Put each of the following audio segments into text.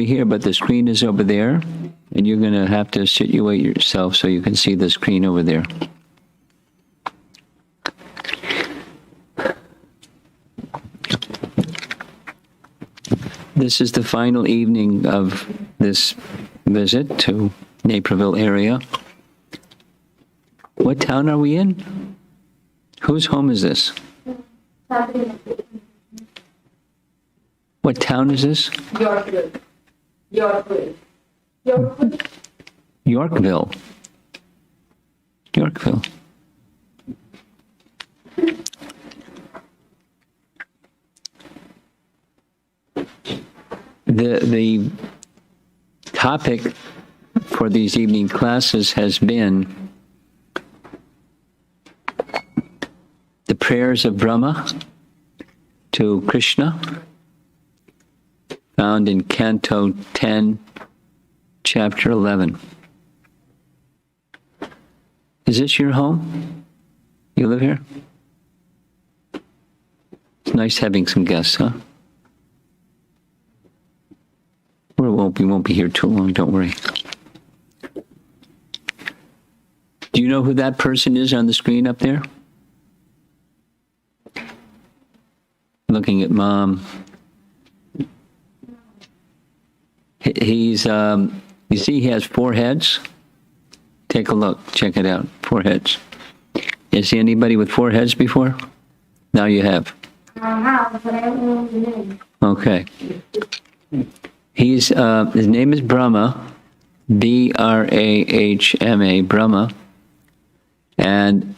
here, but the screen is over there, and you're going to have to situate yourself so you can see the screen over there. This is the final evening of this visit to Naperville area. What town are we in? Whose home is this? What town is this? Yorkville. Yorkville. Yorkville. Yorkville. Yorkville. The topic for these evening classes has been the prayers of Brahma to Krishna, found in Canto 10, Chapter 11. Is this your home? You live here? It's nice having some guests, huh? We won't be here too long, don't worry. Do you know who that person is on the screen up there? Looking at Mom. He's, you see he has 4 heads? Take a look, check it out, 4 heads. You see anybody with 4 heads before? Now you have. I have, but I don't know his name. Okay. He's, his name is Brahma, Brahma, Brahma. And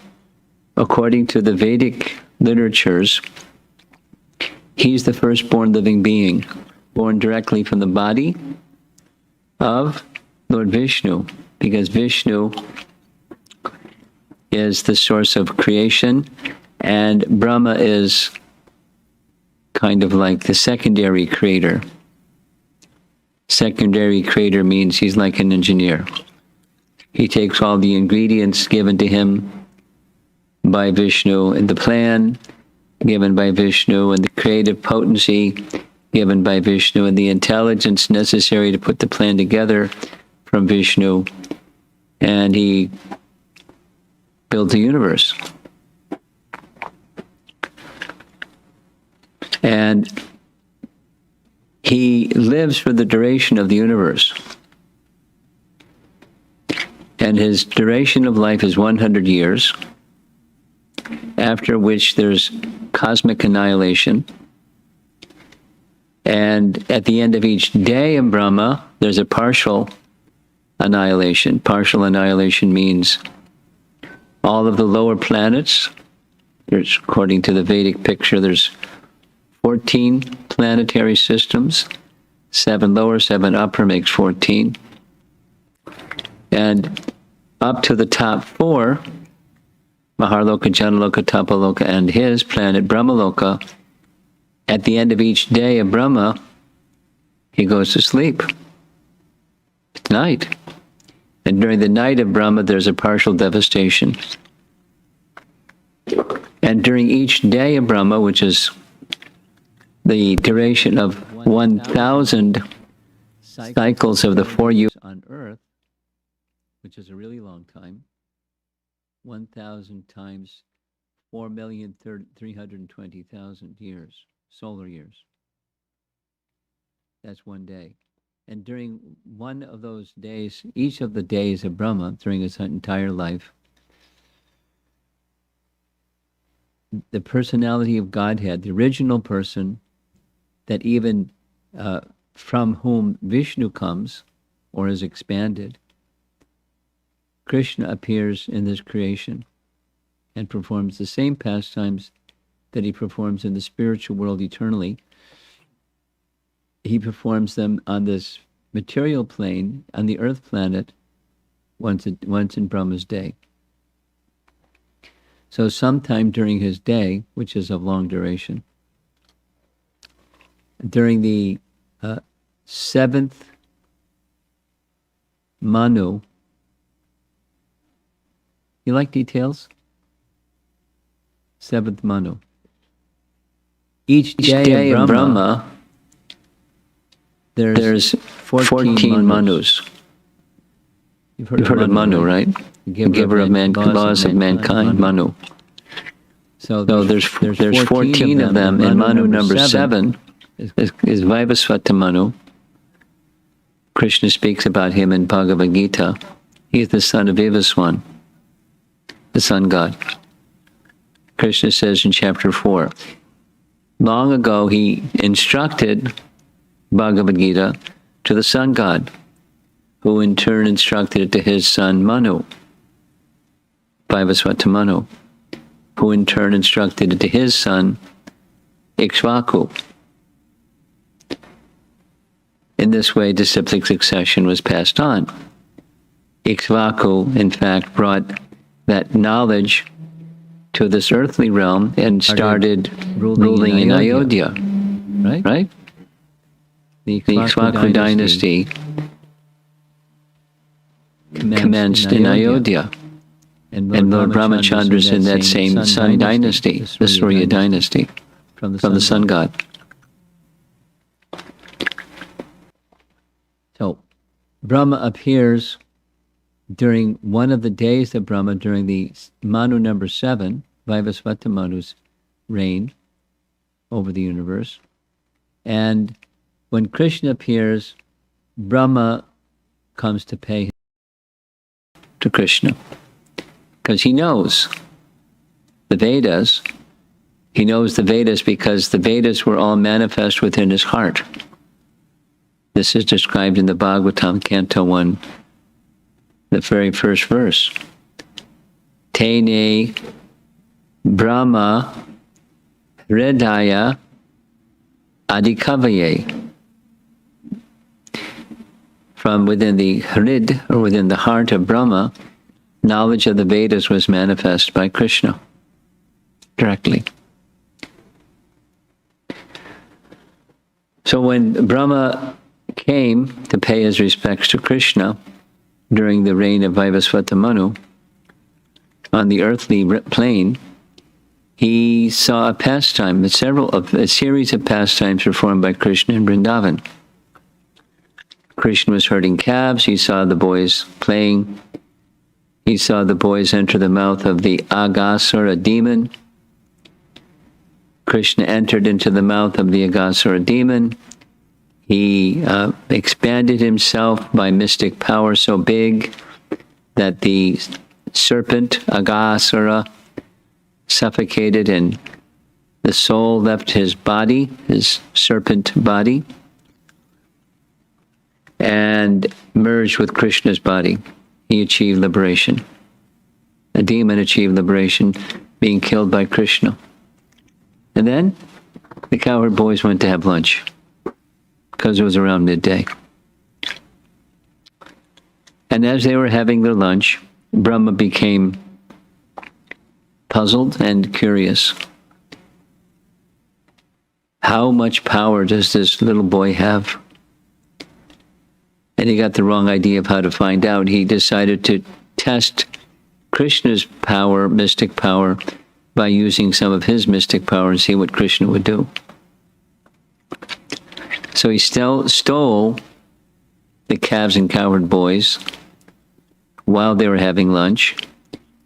according to the Vedic literatures, he's the firstborn living being, born directly from the body of Lord Vishnu, because Vishnu is the source of creation, and Brahma is kind of like the secondary creator. Secondary creator means he's like an engineer. He takes all the ingredients given to him by Vishnu and the plan given by Vishnu and the creative potency given by Vishnu and the intelligence necessary to put the plan together from Vishnu, and he built the universe. And he lives for the duration of the universe. And his duration of life is 100 years, after which there's cosmic annihilation. And at the end of each day of Brahma, there's a partial annihilation. Partial annihilation means all of the lower planets, there's, according to the Vedic picture, there's 14 planetary systems, 7 lower, 7 upper makes 14. And up to the top 4, Maharloka, Janaloka, Tapaloka, and his planet Brahmaloka, at the end of each day of Brahma, he goes to sleep. It's night. And during the night of Brahma, there's a partial devastation. And during each day of Brahma, which is the duration of 1,000 cycles of the 4 years on Earth, which is a really long time, 1,000 times 4,320,000 years, solar years. That's one day. And during one of those days, each of the days of Brahma, during his entire life, the personality of Godhead, the original person that even from whom Vishnu comes or is expanded, Krishna appears in this creation and performs the same pastimes that he performs in the spiritual world eternally. He performs them on this material plane, on the earth planet, once in Brahma's day. So sometime during his day, which is of long duration, during the 7th Manu, you like details? 7th Manu. Each day of Brahma there's 14 Manus. You've heard of Manu, right? The giver of laws of mankind, Manu. So there's 14 of them, and Manu number 7 is Vaivasvata Manu. Krishna speaks about him in Bhagavad Gita. He is the son of Vaivasvata, the sun god. Krishna says in chapter 4, long ago he instructed Bhagavad Gita to the sun god, who in turn instructed it to his son Manu, Vaivasvata Manu, who in turn instructed it to his son Ikshvaku. In this way, disciplic succession was passed on. Ikshvaku, in fact, brought that knowledge to this earthly realm and started ruling in Ayodhya. Right? The Ikshvaku dynasty commenced in Ayodhya. And Lord Brahma is in that same sun dynasty, the Surya dynasty, from the sun god. So, Brahma appears during one of the days of Brahma, during the Manu number 7, Vaivasvata Manu's reign over the universe. And when Krishna appears, Brahma comes to pay to Krishna. Because he knows the Vedas. He knows the Vedas because the Vedas were all manifest within his heart. This is described in the Bhagavatam, Canto 1, the very first verse. Tene Brahma Hridaya Adikavaye. From within the Hrid, or within the heart of Brahma, knowledge of the Vedas was manifest by Krishna directly. So when Brahma came to pay his respects to Krishna during the reign of Vaivasvata Manu on the earthly plane, he saw a pastime, a series of pastimes performed by Krishna in Vrindavan. Krishna was herding calves. He saw the boys playing. He saw the boys enter the mouth of the Aghasura demon. Krishna entered into the mouth of the Aghasura demon. He expanded himself by mystic power so big that the serpent Aghasura suffocated and the soul left his body, his serpent body, and merged with Krishna's body. He achieved liberation. The demon achieved liberation, being killed by Krishna. And then the cowherd boys went to have lunch, because it was around midday. And as they were having their lunch, Brahma became puzzled and curious. How much power does this little boy have? And he got the wrong idea of how to find out. He decided to test Krishna's power, mystic power, by using some of his mystic power and see what Krishna would do. So he stole the calves and cowherd boys while they were having lunch,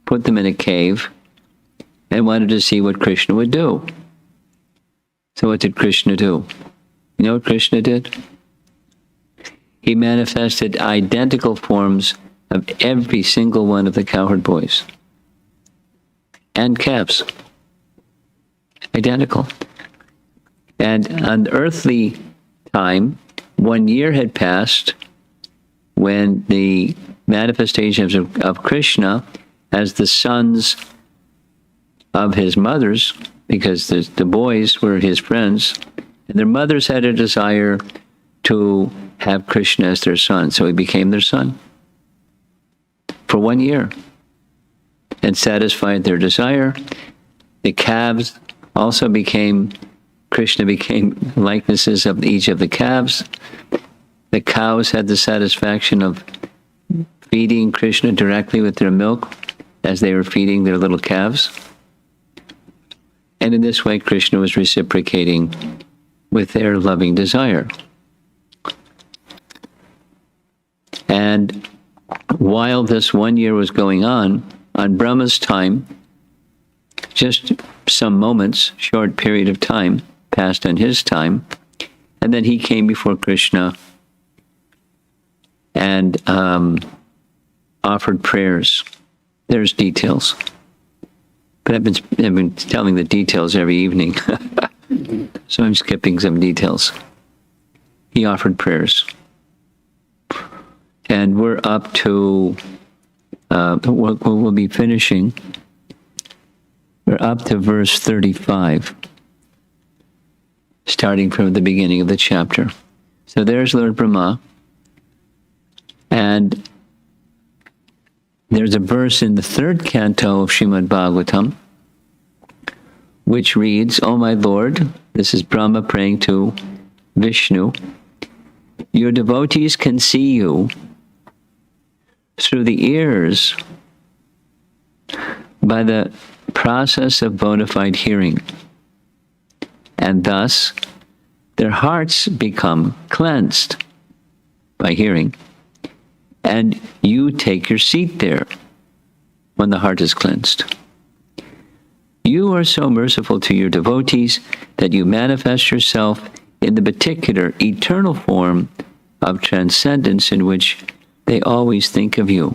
put them in a cave, and wanted to see what Krishna would do. So what did Krishna do? You know what Krishna did? He manifested identical forms of every single one of the cowherd boys and calves. Identical. And on earthly time, 1 year had passed when the manifestations of Krishna as the sons of his mothers, because the boys were his friends, and their mothers had a desire to have Krishna as their son, so he became their son for 1 year and satisfied their desire. The calves also Krishna became likenesses of each of the calves. The cows had the satisfaction of feeding Krishna directly with their milk as they were feeding their little calves. And in this way, Krishna was reciprocating with their loving desire. And while this 1 year was going on Brahma's time, just some moments, short period of time passed on his time, and then he came before Krishna and offered prayers. There's details. But I've been telling the details every evening, so I'm skipping some details. He offered prayers. And we're up to, we'll be finishing. We're up to verse 35, starting from the beginning of the chapter. So there's Lord Brahma, and there's a verse in the 3rd canto of Srimad Bhagavatam, which reads, "O my Lord," this is Brahma praying to Vishnu, "your devotees can see you through the ears by the process of bona fide hearing, and thus their hearts become cleansed by hearing, and you take your seat there when the heart is cleansed. You are so merciful to your devotees that you manifest yourself in the particular eternal form of transcendence in which they always think of you."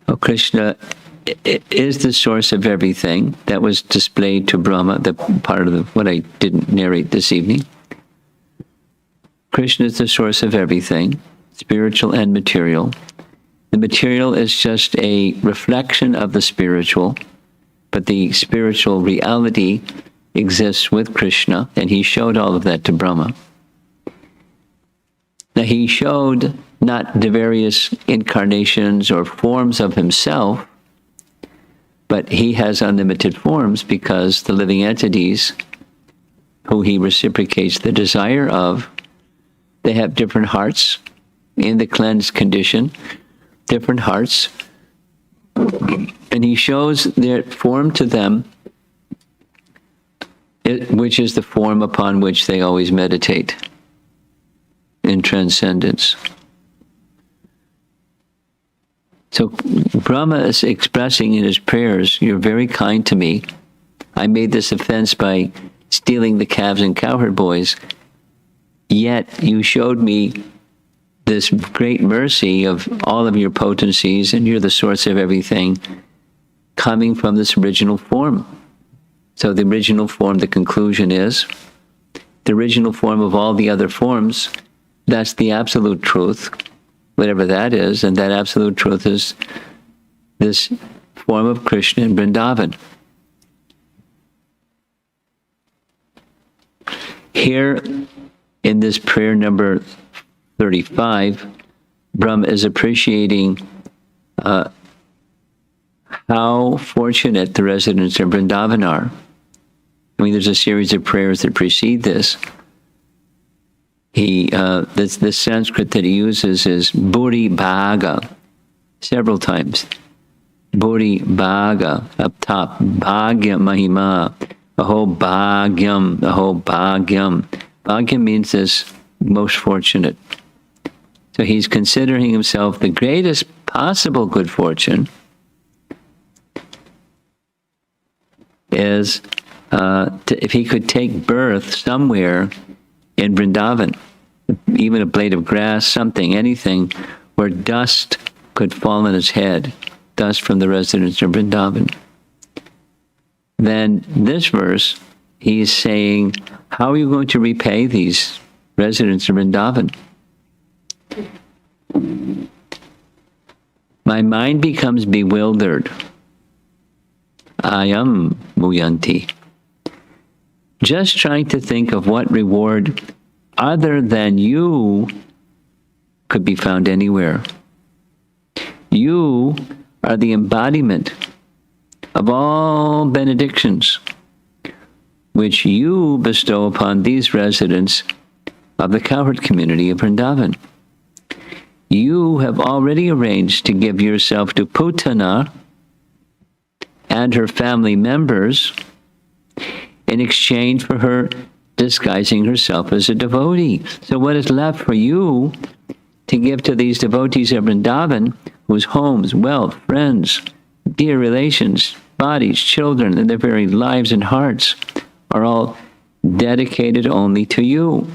Oh, Krishna is the source of everything. That was displayed to Brahma, the part of what I didn't narrate this evening. Krishna is the source of everything, spiritual and material. The material is just a reflection of the spiritual, but the spiritual reality exists with Krishna, and he showed all of that to Brahma. Now, he showed not the various incarnations or forms of himself, but he has unlimited forms because the living entities who he reciprocates the desire of, they have different hearts in the cleansed condition, different hearts, and he shows their form to them, which is the form upon which they always meditate in transcendence. So Brahma is expressing in his prayers, "You're very kind to me. I made this offense by stealing the calves and cowherd boys, yet you showed me this great mercy of all of your potencies, and you're the source of everything, coming from this original form." So the original form, the conclusion is, the original form of all the other forms, that's the absolute truth, whatever that is, and that absolute truth is this form of Krishna in Vrindavan. Here, in this prayer number 35, Brahma is appreciating how fortunate the residents of Vrindavan are. I mean, there's a series of prayers that precede this. The Sanskrit that he uses is Buri Bhaga, several times. Buri Bhaga, up top, Bhagya Mahima, Aho Bhagyam, Aho Bhagyam. Bhagyam means this most fortunate. So he's considering himself the greatest possible good fortune is if he could take birth somewhere in Vrindavan, even a blade of grass, something, anything, where dust could fall on his head, dust from the residents of Vrindavan. Then this verse, he's saying, how are you going to repay these residents of Vrindavan? My mind becomes bewildered. Ayam muyanti. Just trying to think of what reward other than you could be found anywhere. You are the embodiment of all benedictions which you bestow upon these residents of the cowherd community of Vrindavan. You have already arranged to give yourself to Putana and her family members in exchange for her disguising herself as a devotee. So what is left for you to give to these devotees of Vrindavan, whose homes, wealth, friends, dear relations, bodies, children, and their very lives and hearts are all dedicated only to you?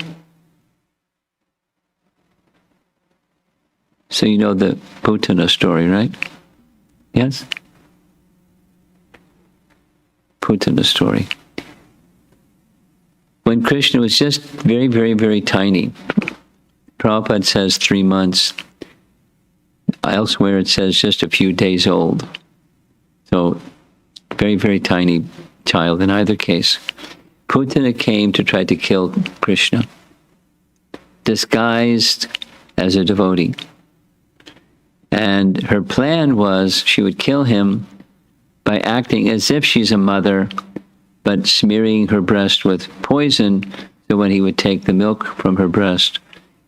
So you know the Putana story, right? Yes? Putana story. When Krishna was just very, very, very tiny, Prabhupada says 3 months. Elsewhere it says just a few days old. So, very, very tiny child in either case. Putana came to try to kill Krishna, disguised as a devotee. And her plan was she would kill him by acting as if she's a mother, but smearing her breast with poison, so when he would take the milk from her breast,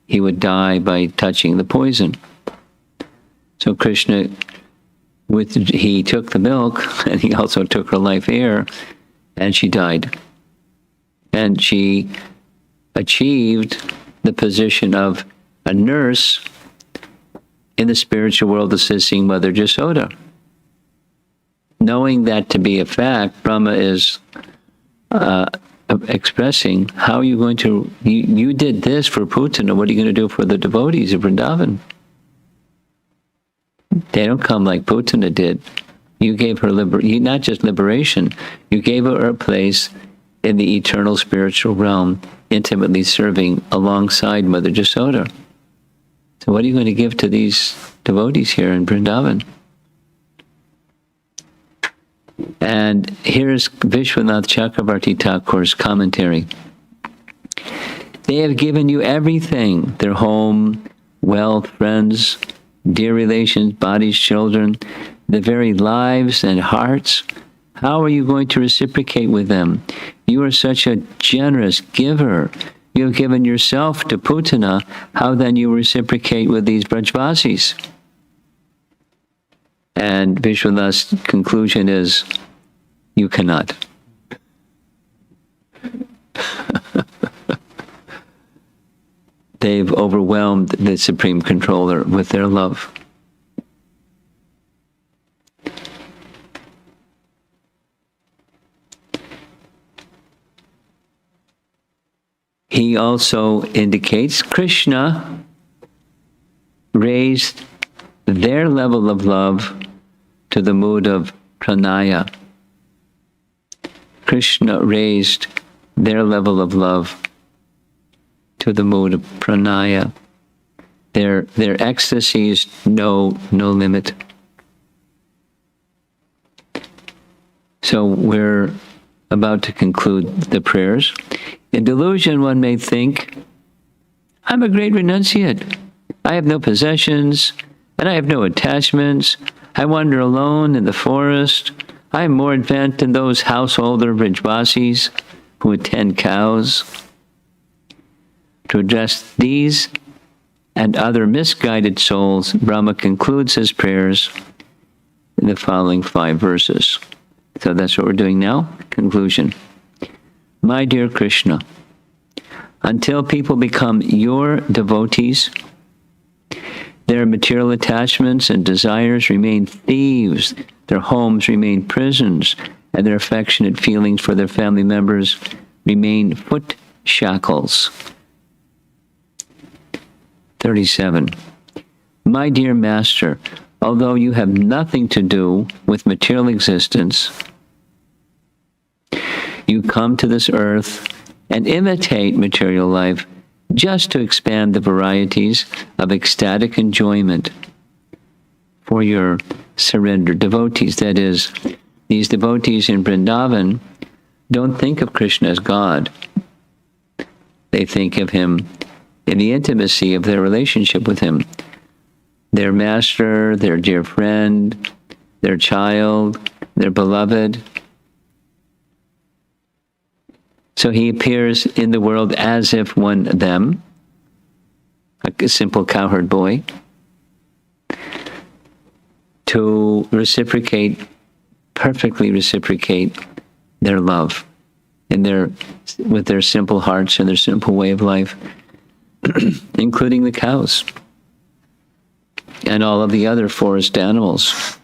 he would die by touching the poison. So Krishna, he took the milk, and he also took her life air, and she died. And she achieved the position of a nurse in the spiritual world assisting Mother Jasoda. Knowing that to be a fact, Brahma is expressing, how are you going to, you did this for Putana, what are you going to do for the devotees of Vrindavan? They don't come like Putana did. You gave her not just liberation, you gave her a place in the eternal spiritual realm, intimately serving alongside Mother Jasoda. So what are you going to give to these devotees here in Vrindavan? And here's Vishwanath Chakravarti Thakur's commentary. They have given you everything, their home, wealth, friends, dear relations, bodies, children, the very lives and hearts. How are you going to reciprocate with them? You are such a generous giver. You have given yourself to Putana. How then you reciprocate with these Brajvasis? And Vishwanath's conclusion is, you cannot. They've overwhelmed the Supreme Controller with their love. He also indicates Krishna raised their level of love to the mood of pranaya. Krishna raised their level of love to the mood of pranaya. Their ecstasies know no limit. So we're about to conclude the prayers. In delusion, one may think, I'm a great renunciate. I have no possessions, and I have no attachments. I wander alone in the forest. I am more advanced than those householder Vrajvasis who attend cows. To address these and other misguided souls, Brahma concludes his prayers in the following 5 verses. So that's what we're doing now. Conclusion. My dear Krishna, until people become your devotees, their material attachments and desires remain thieves, their homes remain prisons, and their affectionate feelings for their family members remain foot shackles. 37. My dear Master, although you have nothing to do with material existence, you come to this earth and imitate material life just to expand the varieties of ecstatic enjoyment for your surrendered devotees. That is, these devotees in Vrindavan don't think of Krishna as God. They think of him in the intimacy of their relationship with him. Their master, their dear friend, their child, their beloved. So he appears in the world as if one of them, a simple cowherd boy, to reciprocate, perfectly reciprocate their love. with their simple hearts and their simple way of life, including the cows and all of the other forest animals.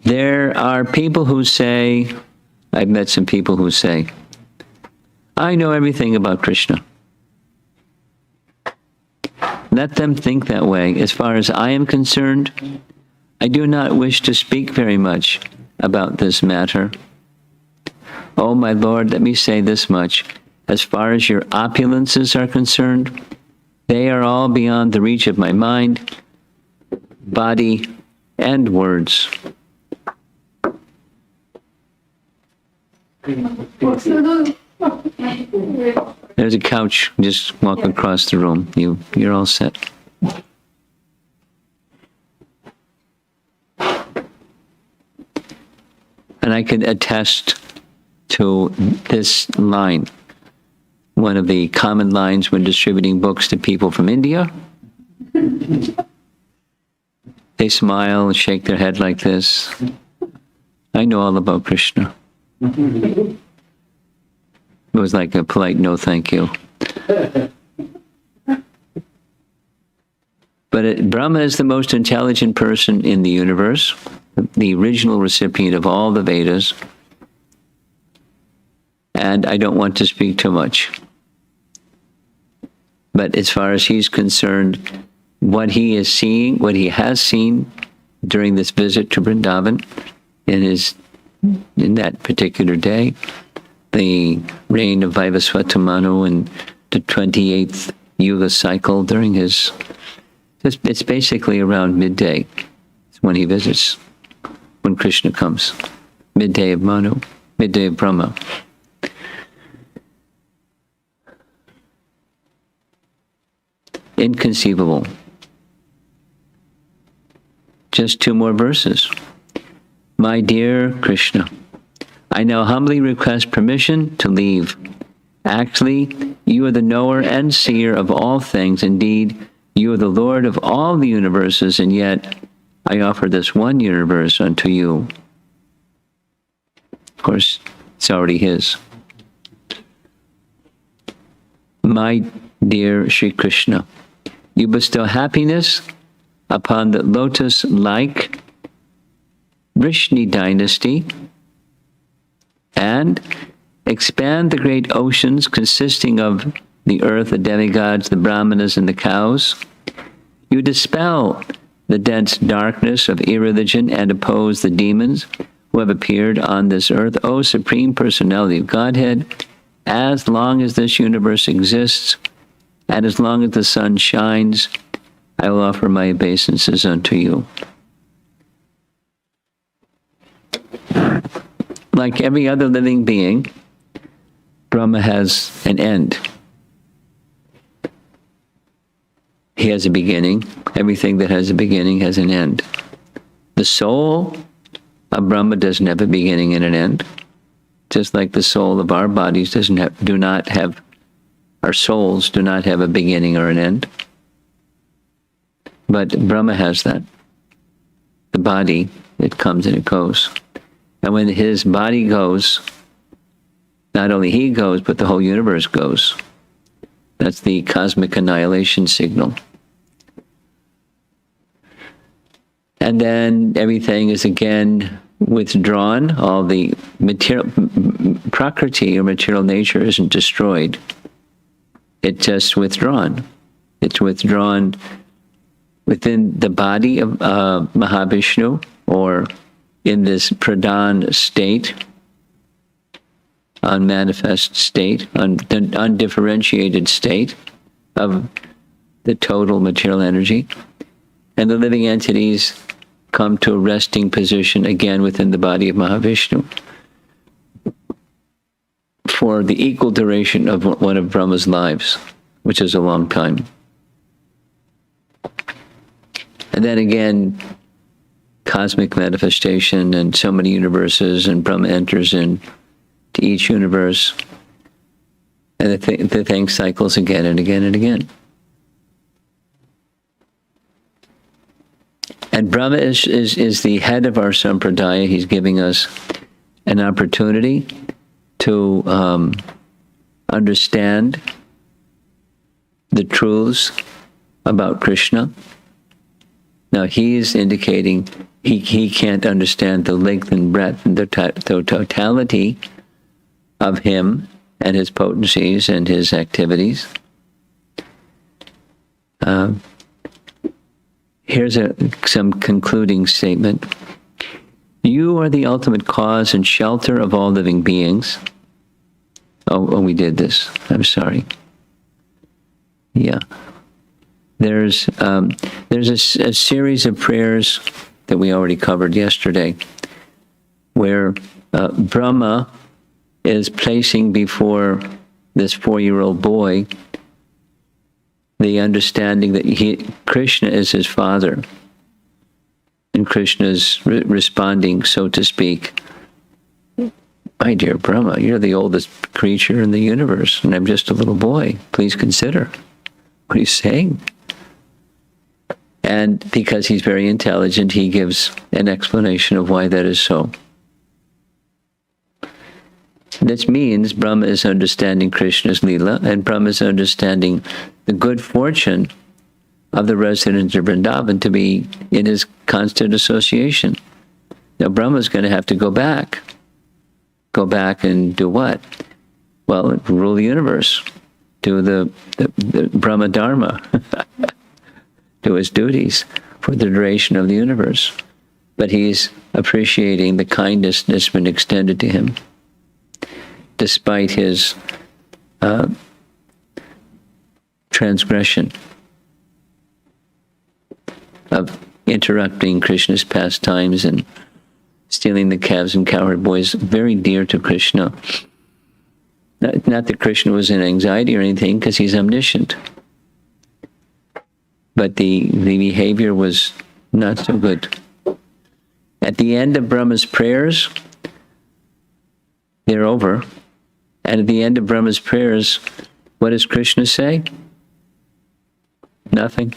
There are people who say, I've met some people who say, I know everything about Krishna. Let them think that way. As far as I am concerned, I do not wish to speak very much about this matter. Oh, my Lord, let me say this much. As far as your opulences are concerned, they are all beyond the reach of my mind, body, and words. There's a couch. Just walk across the room. You're all set. And I can attest to this line, one of the common lines when distributing books to people from India. They smile and shake their head like this. I know all about Krishna. It was like a polite no thank you. But Brahma is the most intelligent person in the universe, the original recipient of all the Vedas. And I don't want to speak too much. But as far as he's concerned, what he is seeing, what he has seen during this visit to Vrindavan in that particular day, the reign of Vaivasvata Manu and the 28th Yuga cycle during his, it's basically around midday. It's when he visits, when Krishna comes. Midday of Manu, midday of Brahma. Inconceivable. Just 2 more verses. My dear Krishna, I now humbly request permission to leave. Actually, you are the knower and seer of all things. Indeed, you are the Lord of all the universes, and yet I offer this one universe unto you. Of course, it's already his. My dear Sri Krishna, you bestow happiness upon the lotus-like Vrishni dynasty and expand the great oceans consisting of the earth, the demigods, the brahmanas, and the cows. You dispel the dense darkness of irreligion and oppose the demons who have appeared on this earth. O Supreme Personality of Godhead, as long as this universe exists, and as long as the sun shines, I will offer my obeisances unto you. Like every other living being, Brahma has an end. He has a beginning. Everything that has a beginning has an end. The soul of Brahma doesn't have a beginning and an end. Just like the soul of our bodies our souls do not have a beginning or an end. But Brahma has that. The body, it comes and it goes. And when his body goes, not only he goes, but the whole universe goes. That's the cosmic annihilation signal. And then everything is again withdrawn. All the material, prakriti or material nature isn't destroyed. It's just withdrawn. It's withdrawn within the body of Mahavishnu, or in this pradhan state, unmanifest state, undifferentiated state of the total material energy. And the living entities come to a resting position again within the body of Mahavishnu for the equal duration of one of Brahma's lives, which is a long time. And then again, cosmic manifestation and so many universes, and Brahma enters in to each universe, and the thing cycles again and again and again. And Brahma is the head of our sampradaya. He's giving us an opportunity to understand the truths about Krishna. Now he is indicating he can't understand the length and breadth and the totality of him and his potencies and his activities. Here's some concluding statement. You are the ultimate cause and shelter of all living beings. Oh, we did this. I'm sorry. Yeah. There's a series of prayers that we already covered yesterday, where Brahma is placing before this 4-year-old boy the understanding that Krishna is his father, and Krishna is responding, so to speak, my dear Brahma, you're the oldest creature in the universe, and I'm just a little boy. Please consider what he's saying. And because he's very intelligent, he gives an explanation of why that is so. This means Brahma is understanding Krishna's Leela, and Brahma is understanding the good fortune of the residents of Vrindavan to be in his constant association. Now Brahma is going to have to go back. Go back and do what? Well, rule the universe. Do the Brahma Dharma. Do his duties for the duration of the universe. But he's appreciating the kindness that's been extended to him, despite his transgression of interrupting Krishna's pastimes and stealing the calves and cowherd boys, very dear to Krishna. Not that Krishna was in anxiety or anything, because he's omniscient. But the behavior was not so good. At the end of Brahma's prayers, they're over. And at the end of Brahma's prayers, what does Krishna say? Nothing.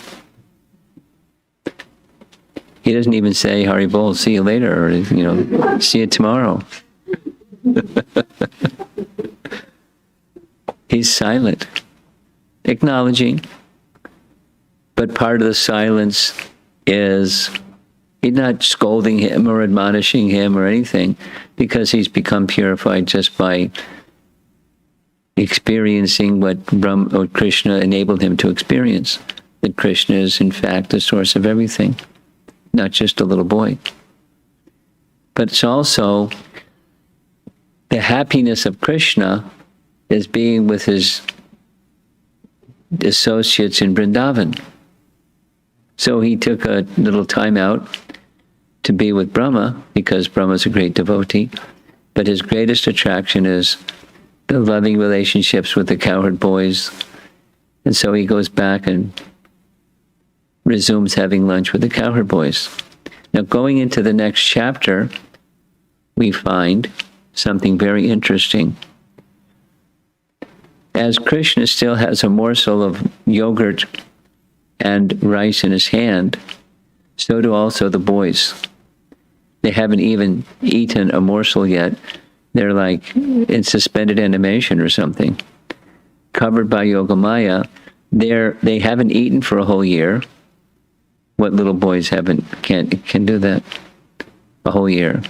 He doesn't even say, Hari Bol, see you later, or, see you tomorrow. He's silent, acknowledging. But part of the silence is he's not scolding him or admonishing him or anything, because he's become purified just by experiencing what Krishna enabled him to experience. That Krishna is, in fact, the source of everything, not just a little boy. But it's also the happiness of Krishna is being with his associates in Vrindavan. So he took a little time out to be with Brahma, because Brahma's a great devotee. But his greatest attraction is the loving relationships with the cowherd boys. And so he goes back and resumes having lunch with the cowherd boys. Now, going into the next chapter, we find something very interesting. As Krishna still has a morsel of yogurt and rice in his hand, so do also the boys. They haven't even eaten a morsel yet. They're like in suspended animation or something, covered by Yogamaya. They haven't eaten for a whole year. What little boys can do that a whole year?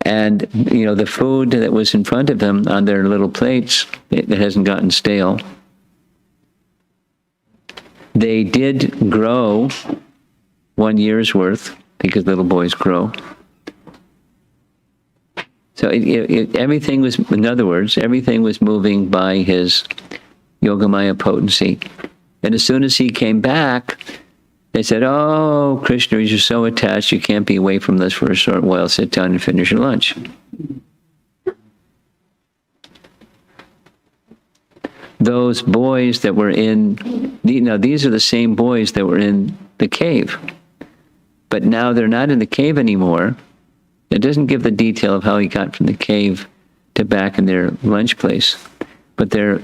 And the food that was in front of them on their little plates, it hasn't gotten stale. They did grow 1 year's worth, because little boys grow. So everything was, in other words, everything was moving by his Yogamaya potency. And as soon as he came back, they said, oh, Krishna, you're so attached, you can't be away from this for a short while. Sit down and finish your lunch. Those boys that were these are the same boys that were in the cave. But now they're not in the cave anymore. It doesn't give the detail of how he got from the cave to back in their lunch place. But their,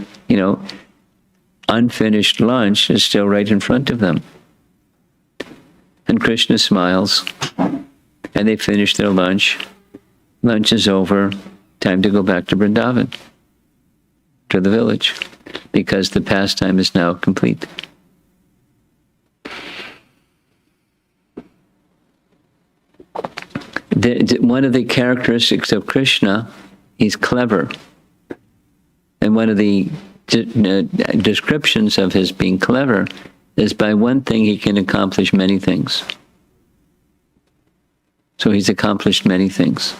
unfinished lunch is still right in front of them. And Krishna smiles, and they finish their lunch, lunch is over, time to go back to Vrindavan, to the village, because the pastime is now complete. One of the characteristics of Krishna, he's clever. And one of the descriptions of his being clever is by one thing he can accomplish many things. So he's accomplished many things.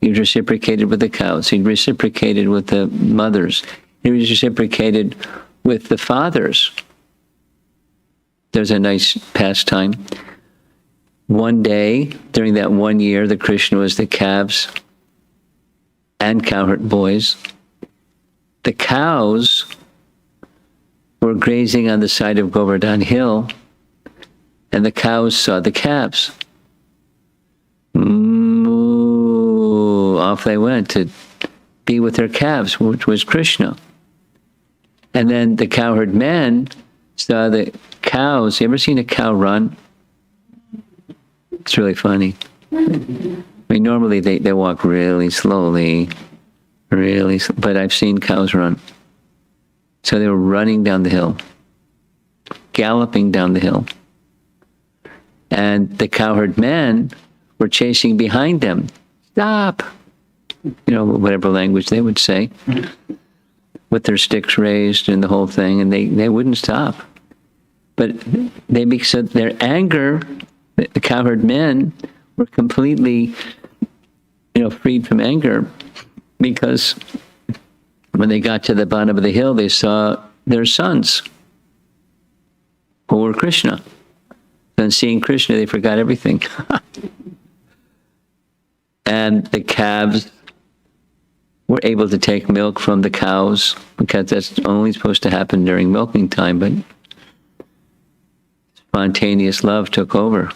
He reciprocated with the cows. He reciprocated with the mothers. He reciprocated with the fathers. There's a nice pastime. One day, during that 1 year that Krishna was the calves and cowherd boys, the cows were grazing on the side of Govardhan Hill, and the cows saw the calves. Moo, off they went to be with their calves, which was Krishna. And then the cowherd men saw the cows. You ever seen a cow run? It's really funny. I mean, normally they walk really slowly, but I've seen cows run. So they were running down the hill, galloping down the hill. And the cowherd men were chasing behind them. Stop! Whatever language they would say, with their sticks raised and the whole thing, and they wouldn't stop. But so their anger, the cowherd men were completely, freed from anger, because when they got to the bottom of the hill, they saw their sons, who were Krishna. And seeing Krishna, they forgot everything. And the calves were able to take milk from the cows, because that's only supposed to happen during milking time, but spontaneous love took over.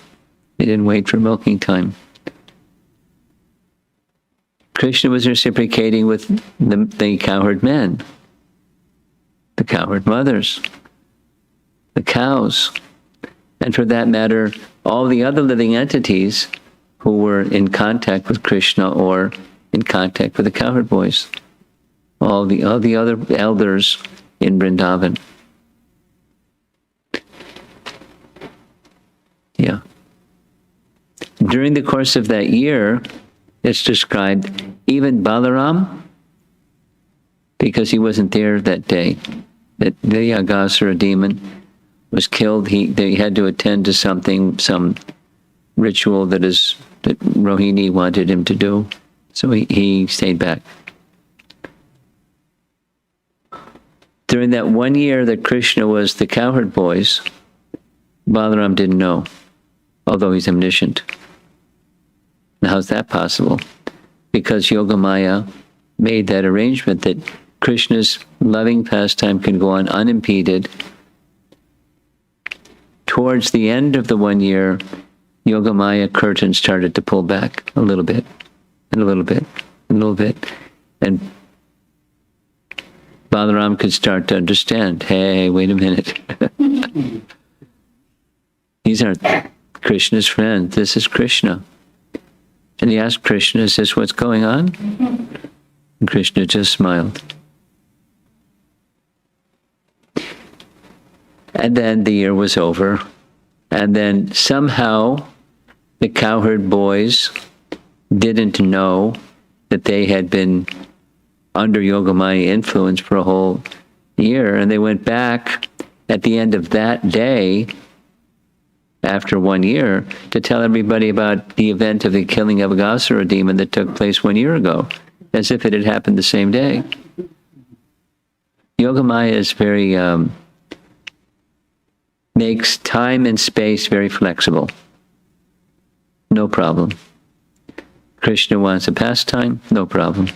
They didn't wait for milking time. Krishna was reciprocating with the cowherd men, the cowherd mothers, the cows, and for that matter, all the other living entities who were in contact with Krishna or in contact with the cowherd boys, all the other elders in Vrindavan. Yeah. During the course of that year, it's described, even Balaram, because he wasn't there that day, that the Aghasura demon was killed. They had to attend to some ritual that Rohini wanted him to do, so he stayed back. During that 1 year that Krishna was the cowherd boys, Balaram didn't know, although he's omniscient. Now, how's that possible? Because Yogamaya made that arrangement that Krishna's loving pastime can go on unimpeded. Towards the end of the 1 year, Yogamaya curtain started to pull back a little bit, and a little bit, and a little bit. And Balaram could start to understand, hey, wait a minute. These aren't Krishna's friends. This is Krishna. And he asked Krishna, is this what's going on? And Krishna just smiled. And then the year was over. And then somehow the cowherd boys didn't know that they had been under Yogamaya influence for a whole year. And they went back at the end of that day, after 1 year, to tell everybody about the event of the killing of Aghasura demon that took place 1 year ago, as if it had happened the same day. Yogamaya is very, makes time and space very flexible. No problem. Krishna wants a pastime, no problem.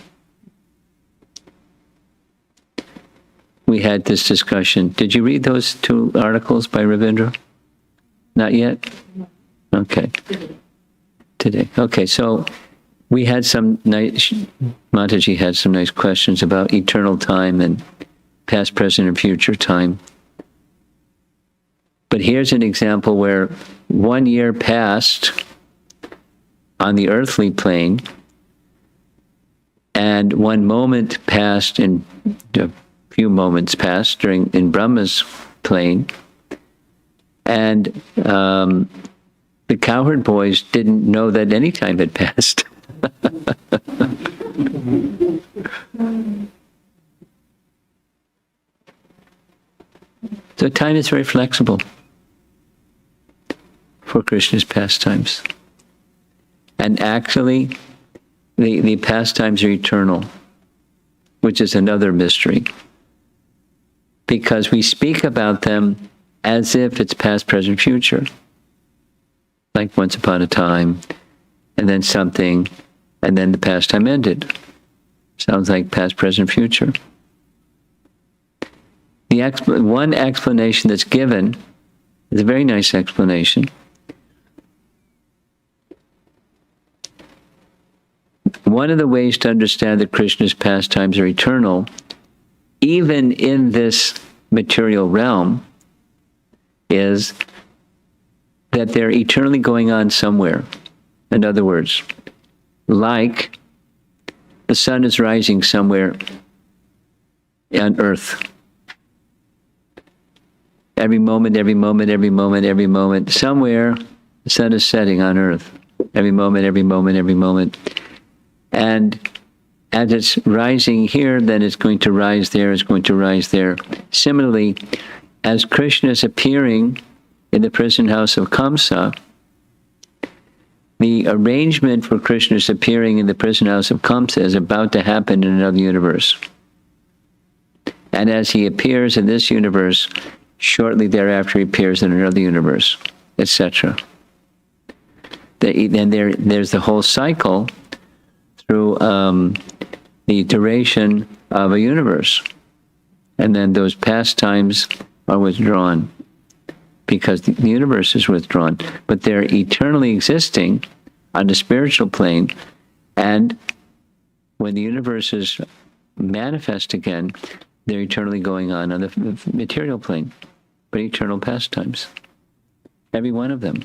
We had this discussion. Did you read those 2 articles by Ravindra? Not yet? Okay. Today. Okay, so we had some nice, Mataji had some nice questions about eternal time and past, present, and future time. But here's an example where 1 year passed on the earthly plane, And one moment passed, and a few moments passed in Brahma's plane, and the cowherd boys didn't know that any time had passed. So time is very flexible for Krishna's pastimes. And actually, the pastimes are eternal, which is another mystery. Because we speak about them as if it's past, present, future. Like once upon a time, and then something, and then the pastime ended. Sounds like past, present, future. One explanation that's given is a very nice explanation. One of the ways to understand that Krishna's pastimes are eternal, even in this material realm, is that they're eternally going on somewhere. In other words, like the sun is rising somewhere on earth. Every moment, every moment, every moment, every moment, somewhere the sun is setting on earth. Every moment, every moment, every moment. And as it's rising here, then it's going to rise there, it's going to rise there. Similarly, as Krishna is appearing in the prison house of Kamsa, the arrangement for Krishna's appearing in the prison house of Kamsa is about to happen in another universe. And as he appears in this universe, shortly thereafter he appears in another universe, etc. Then there's the whole cycle through the duration of a universe. And then those pastimes are withdrawn because the universe is withdrawn. But they're eternally existing on the spiritual plane. And when the universe is manifest again, they're eternally going on the material plane. But eternal pastimes. Every one of them.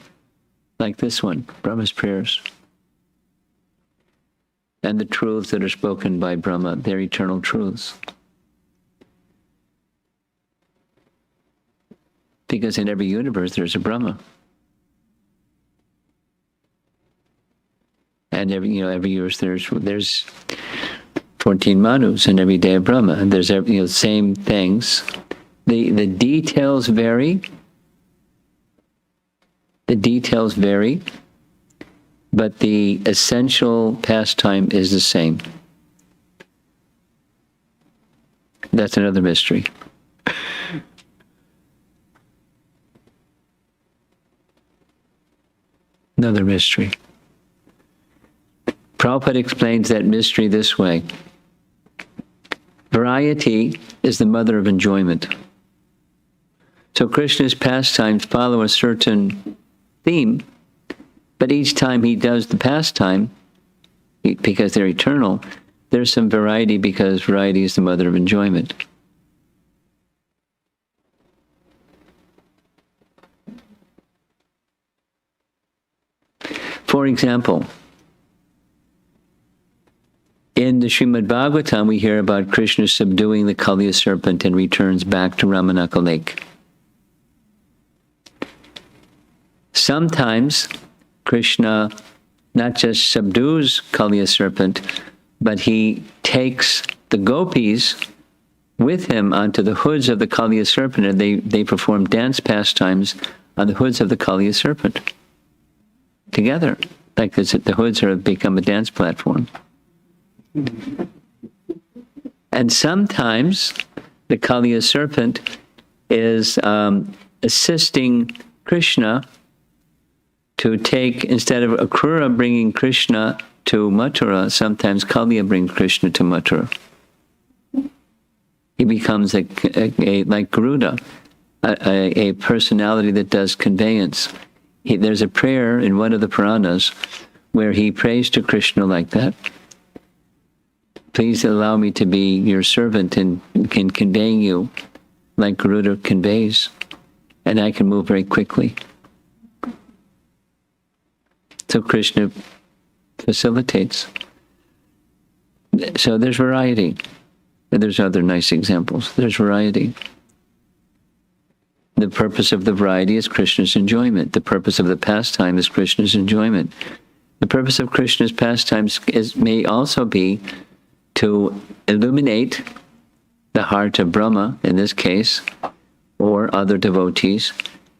Like this one, Brahma's prayers. And the truths that are spoken by Brahma, they're eternal truths. Because in every universe there's a Brahma. And every universe there's 14 Manus in every day of Brahma. And there's same things. The details vary. The details vary. But the essential pastime is the same. That's another mystery. Another mystery. Prabhupada explains that mystery this way. Variety is the mother of enjoyment. So Krishna's pastimes follow a certain theme, but each time he does the pastime, because they're eternal, there's some variety because variety is the mother of enjoyment. For example, in the Srimad Bhagavatam, we hear about Krishna subduing the Kaliya serpent and returns back to Ramanaka Lake. Sometimes Krishna not just subdues Kaliya serpent, but he takes the gopis with him onto the hoods of the Kaliya serpent, and they perform dance pastimes on the hoods of the Kaliya serpent together. Like this, the hoods have become a dance platform. And sometimes the Kaliya serpent is assisting Krishna to take, instead of Akrura bringing Krishna to Mathura, sometimes Kaliya brings Krishna to Mathura. He becomes like Garuda, a personality that does conveyance. There's a prayer in one of the Puranas where he prays to Krishna like that. Please allow me to be your servant and can conveying you like Garuda conveys, and I can move very quickly. So Krishna facilitates. So there's variety. And there's other nice examples. There's variety. The purpose of the variety is Krishna's enjoyment. The purpose of the pastime is Krishna's enjoyment. The purpose of Krishna's pastimes may also be to illuminate the heart of Brahma, in this case, or other devotees,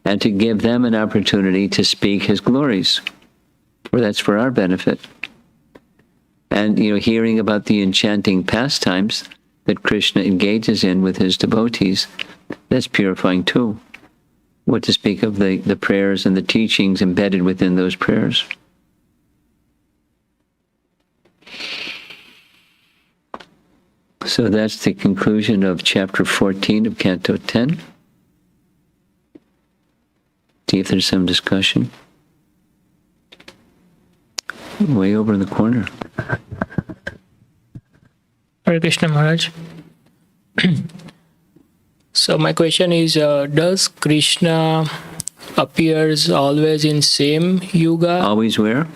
and to give them an opportunity to speak his glories. Or that's for our benefit. And, hearing about the enchanting pastimes that Krishna engages in with his devotees, that's purifying too. What to speak of the prayers and the teachings embedded within those prayers. So that's the conclusion of chapter 14 of Canto 10. See if there's some discussion. Way over in the corner. Hare Krishna Maharaj. So my question is, does Krishna appears always in same yuga? Always where?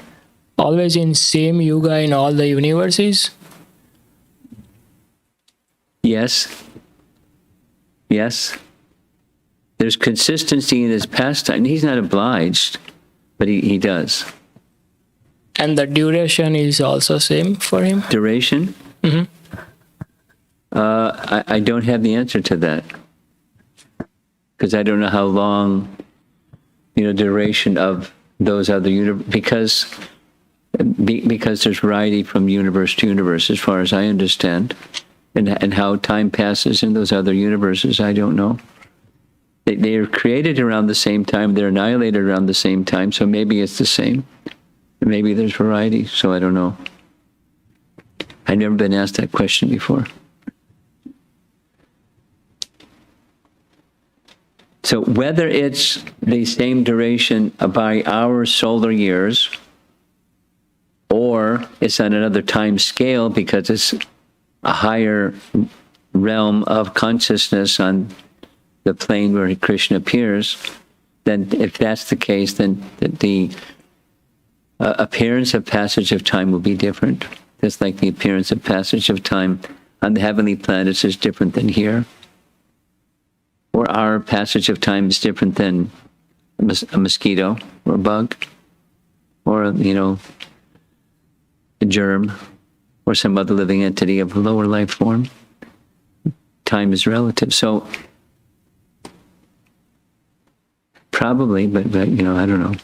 Always in same yuga in all the universes? Yes. Yes. There's consistency in his pastime. He's not obliged, but he does. And the duration is also same for him? Duration? Mm-hmm. I don't have the answer to that. Because I don't know how long, duration of those other because there's variety from universe to universe, as far as I understand, and how time passes in those other universes, I don't know. They are created around the same time, they're annihilated around the same time, so maybe it's the same. Maybe there's variety, so I don't know. I've never been asked that question before. So whether it's the same duration by our solar years, or it's on another time scale because it's a higher realm of consciousness on the plane where Krishna appears, then if that's the case, then the appearance of passage of time will be different. Just like the appearance of passage of time on the heavenly planets is different than here. Or our passage of time is different than a mosquito or a bug or, a germ or some other living entity of lower life form. Time is relative. So probably, but I don't know.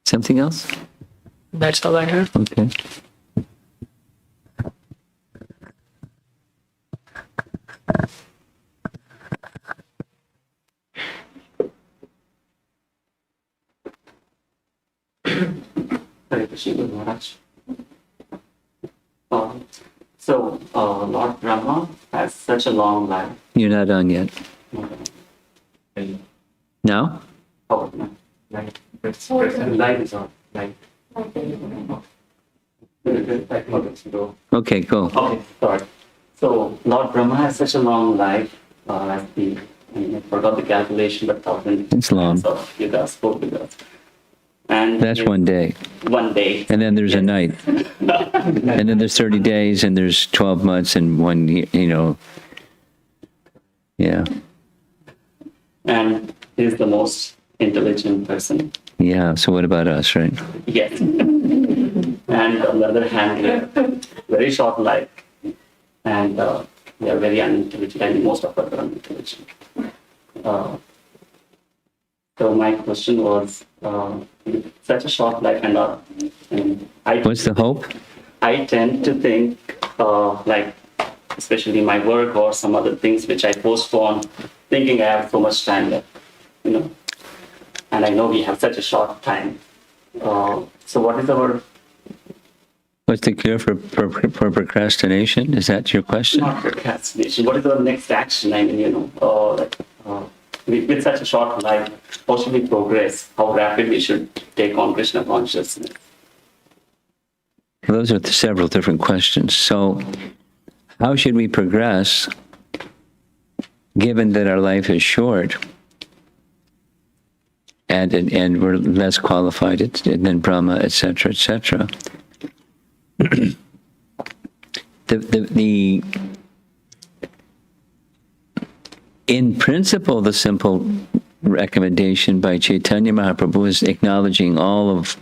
Something else? That's all I have. Okay. Hare Krishna Maharaj. Lord Brahma has such a long life. You're not on yet. Now? Oh, no. Right. Life is on. Right. Okay, go. Okay, sorry. So, Lord Brahma has such a long life. I forgot the calculation, but 1,000. It's long. So, Yuga spoke with us. And That's one day. one day. And then there's a night. And then there's 30 days, and there's 12 months, and 1 year, Yeah. And he's the most intelligent person. Yeah, so what about us, right? Yes. And on the other hand, very short life. And they are very unintelligent, and most of us are unintelligent. So my question was, such a short life, and What's the hope? I tend to think, especially my work or some other things which I postpone, thinking I have so much time left, And I know we have such a short time. So what is our... What's the cure for procrastination? Is that your question? Not procrastination. What is our next action? With such a short life, how should we progress? How rapidly should take on Krishna consciousness? Those are several different questions. So, how should we progress, given that our life is short, and we're less qualified than Brahma, etc., etc.? the in principle, the simple recommendation by Chaitanya Mahaprabhu is acknowledging all of,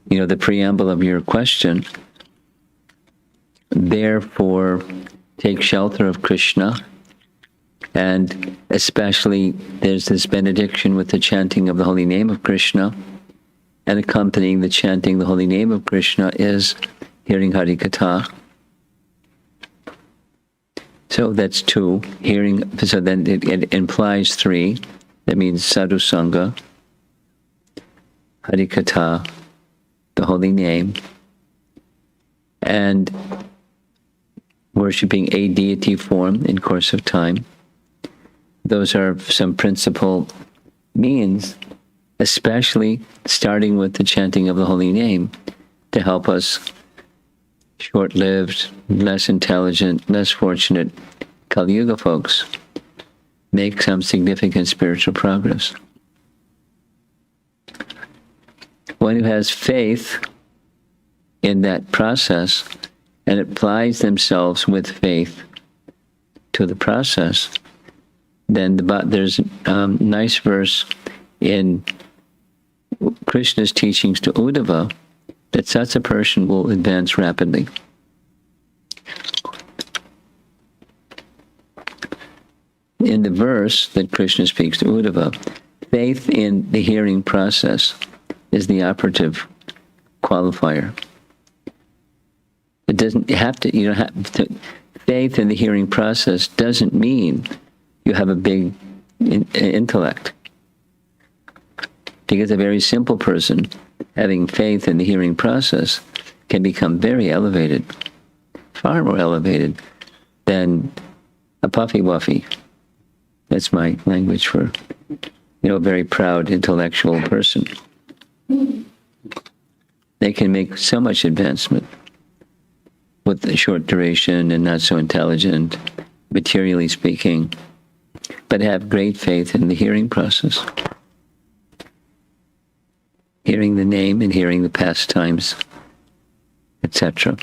the preamble of your question. Therefore, take shelter of Krishna, and especially there's this benediction with the chanting of the holy name of Krishna, and accompanying the chanting the holy name of Krishna is hearing Hari Katha. So that's 2. Hearing, so then it implies 3. That means Sadhu Sangha, Hari Katha, the holy name, and worshipping a deity form in course of time. Those are some principal means, especially starting with the chanting of the holy name, to help us short-lived, less intelligent, less fortunate Kali Yuga folks make some significant spiritual progress. One who has faith in that process and applies themselves with faith to the process, then there's a nice verse in Krishna's teachings to Uddhava that such a person will advance rapidly. In the verse that Krishna speaks to Uddhava, faith in the hearing process is the operative qualifier. It doesn't have to, you don't have to, faith in the hearing process doesn't mean you have a big intellect. Because a very simple person having faith in the hearing process can become very elevated, far more elevated than a puffy-wuffy. That's my language for, a very proud intellectual person. They can make so much advancement with a short duration and not so intelligent, materially speaking, but have great faith in the hearing process. Hearing the name and hearing the pastimes, etc.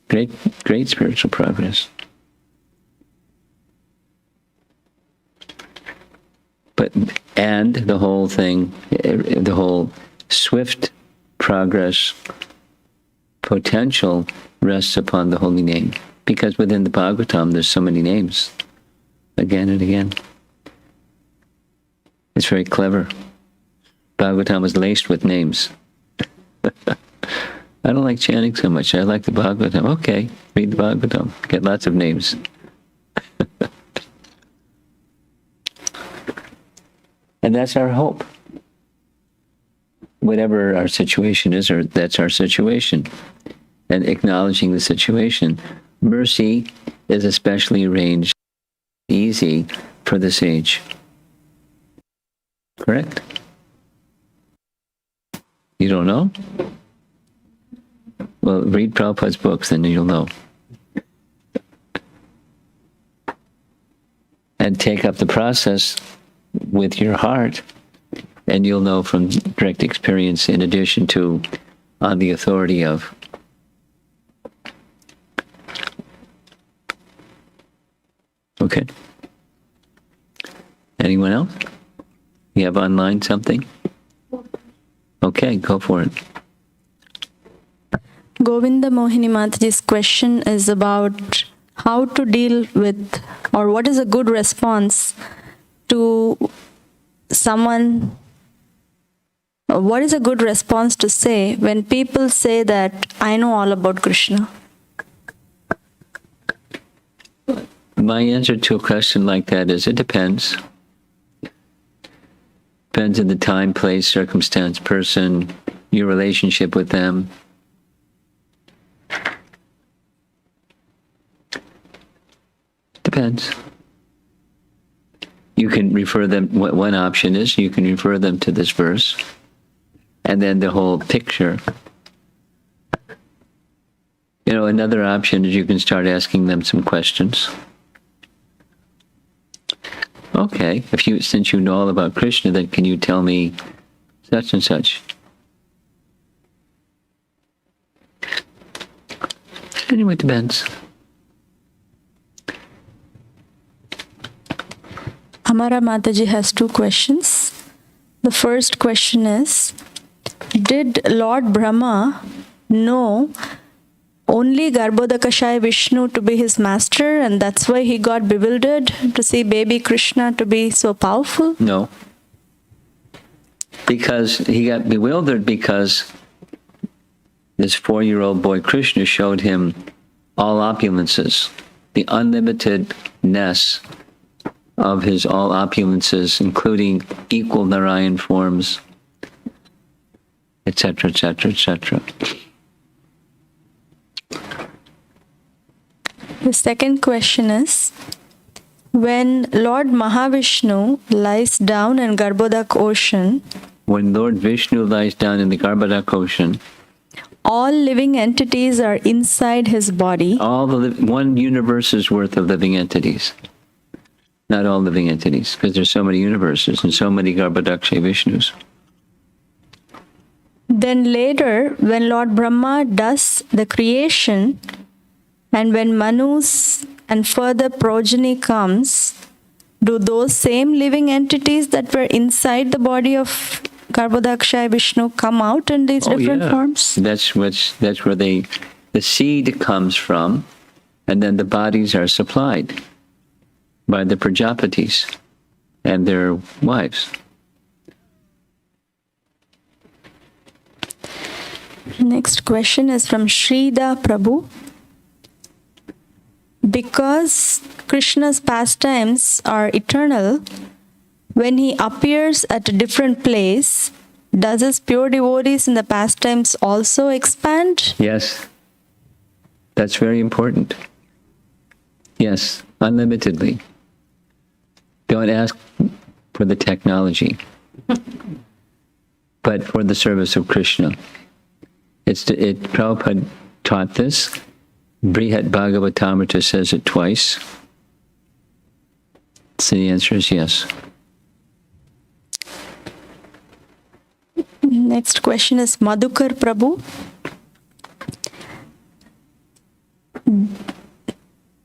Great spiritual progress. And the whole thing, the whole swift progress potential rests upon the holy name. Because within the Bhagavatam, there's so many names, again and again. It's very clever. Bhagavatam is laced with names. I don't like chanting so much. I like the Bhagavatam. Okay, read the Bhagavatam. Get lots of names. And that's our hope. Whatever our situation is, or that's our situation. And acknowledging the situation. Mercy is especially arranged easy for this age. Correct? You don't know? Well, read Prabhupada's books, then you'll know. And take up the process with your heart, and you'll know from direct experience, in addition to on the authority of. Okay. Anyone else? You have online something? Okay, go for it. Govinda Mohini Mataji's question is about how to deal with, or what is a good response to someone, what is a good response to say when people say that I know all about Krishna? My answer to a question like that is it depends. Depends on the time, place, circumstance, person, your relationship with them. Depends. You can refer them, one option is you can refer them to this verse, and then the whole picture. Another option is you can start asking them some questions. Okay, since you know all about Krishna, then can you tell me such and such? Anyway, it depends. Amara Mataji has two questions. The first question is, did Lord Brahma know only Garbhodakashaya Vishnu to be his master, and that's why he got bewildered to see baby Krishna to be so powerful? No. Because he got bewildered because this 4-year-old boy Krishna showed him all opulences, the unlimitedness of his all opulences, including equal Narayan forms, etc., etc., etc. The second question is, when Lord Mahavishnu lies down in Garbhodak ocean, When Lord Vishnu lies down in the Garbhodak ocean, all living entities are inside his body. all the one universe's worth of living entities. Not all living entities, because there's so many universes and so many Garbhodaksha Vishnus. Then later, when Lord Brahma does the creation, and when Manu's and further progeny comes, do those same living entities that were inside the body of Garbhodakshaya Vishnu come out in these different forms? That's where the seed comes from, and then the bodies are supplied by the Prajapatis and their wives. Next question is from Shrida Prabhu. Because Krishna's pastimes are eternal, when he appears at a different place, does his pure devotees in the pastimes also expand? Yes. That's very important. Yes, unlimitedly. Don't ask for the technology, but for the service of Krishna. Prabhupada taught this. Brihat Bhagavatamrita says it twice. So the answer is yes. Next question is Madhukar Prabhu.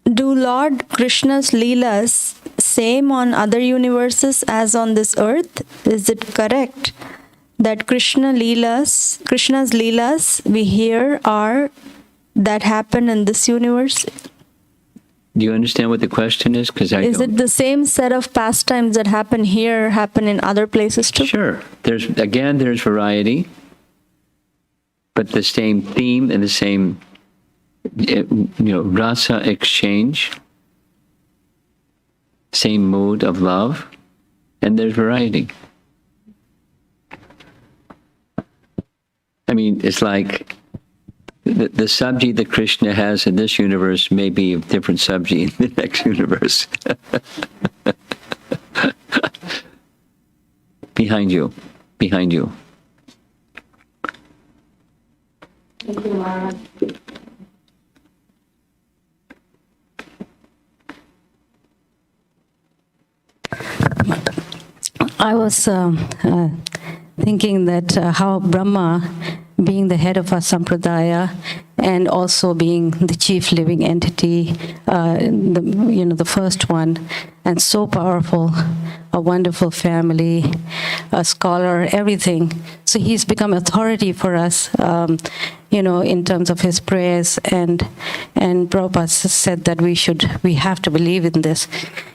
Do Lord Krishna's Leelas same on other universes as on this earth? Is it correct that Krishna's Leelas we hear are that happen in this universe? Do you understand what the question is? Because Is it the same set of pastimes that happen here happen in other places too? Sure. There's variety, but the same theme and the same rasa exchange, same mood of love, and there's variety. I mean, it's like the sabji that Krishna has in this universe may be a different sabji in the next universe. Behind you. Thank you, Maharaj. I was thinking that how Brahma, being the head of our sampradaya and also being the chief living entity, the first one, and so powerful, a wonderful family, a scholar, everything. So he's become authority for us, in terms of his prayers, and Prabhupada said that we have to believe in this.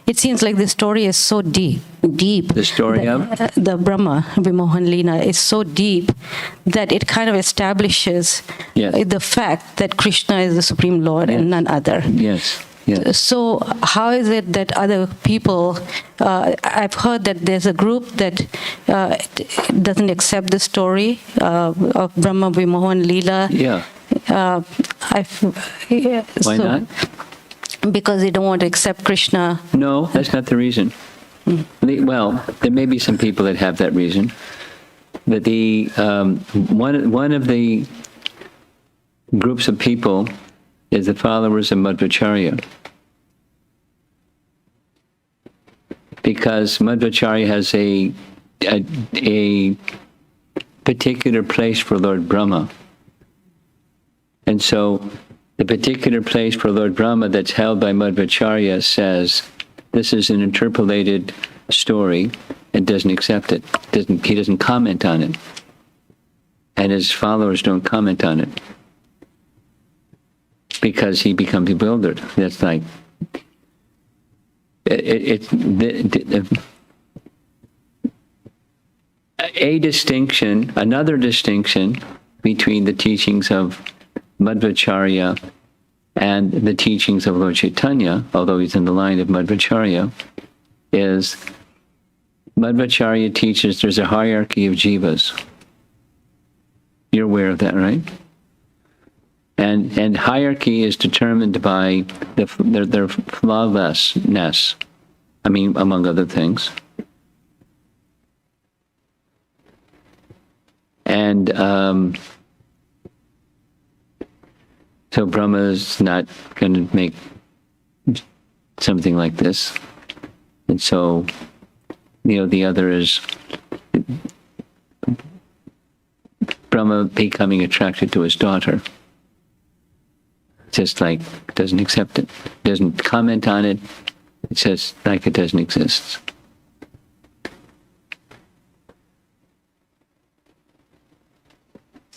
It seems like the story is so deep. The story of? The Brahma, Vimohan Leena, is so deep that it kind of establishes the fact that Krishna is the Supreme Lord and none other. Yes. Yes. So how is it that other people, I've heard that there's a group that doesn't accept the story of Brahma Vimohan Leela. Yeah. Why not? Because they don't want to accept Krishna. No, that's not the reason. Well, there may be some people that have that reason. But one of the groups of people is the followers of Madhvacharya. Because Madhvacharya has a particular place for Lord Brahma. And so The particular place for Lord Brahma that's held by Madhvacharya says this is an interpolated story and doesn't accept it. He doesn't comment on it. And his followers don't comment on it. Because he becomes bewildered. That's like, another distinction between the teachings of Madhvacharya and the teachings of Lord Chaitanya, although he's in the line of Madhvacharya, is Madhvacharya teaches there's a hierarchy of jivas. You're aware of that, right? And hierarchy is determined by their flawlessness. I mean, among other things. And so Brahma is not going to make something like this. And so, the other is Brahma becoming attracted to his daughter. Just like doesn't accept it, doesn't comment on it. It's just like it doesn't exist.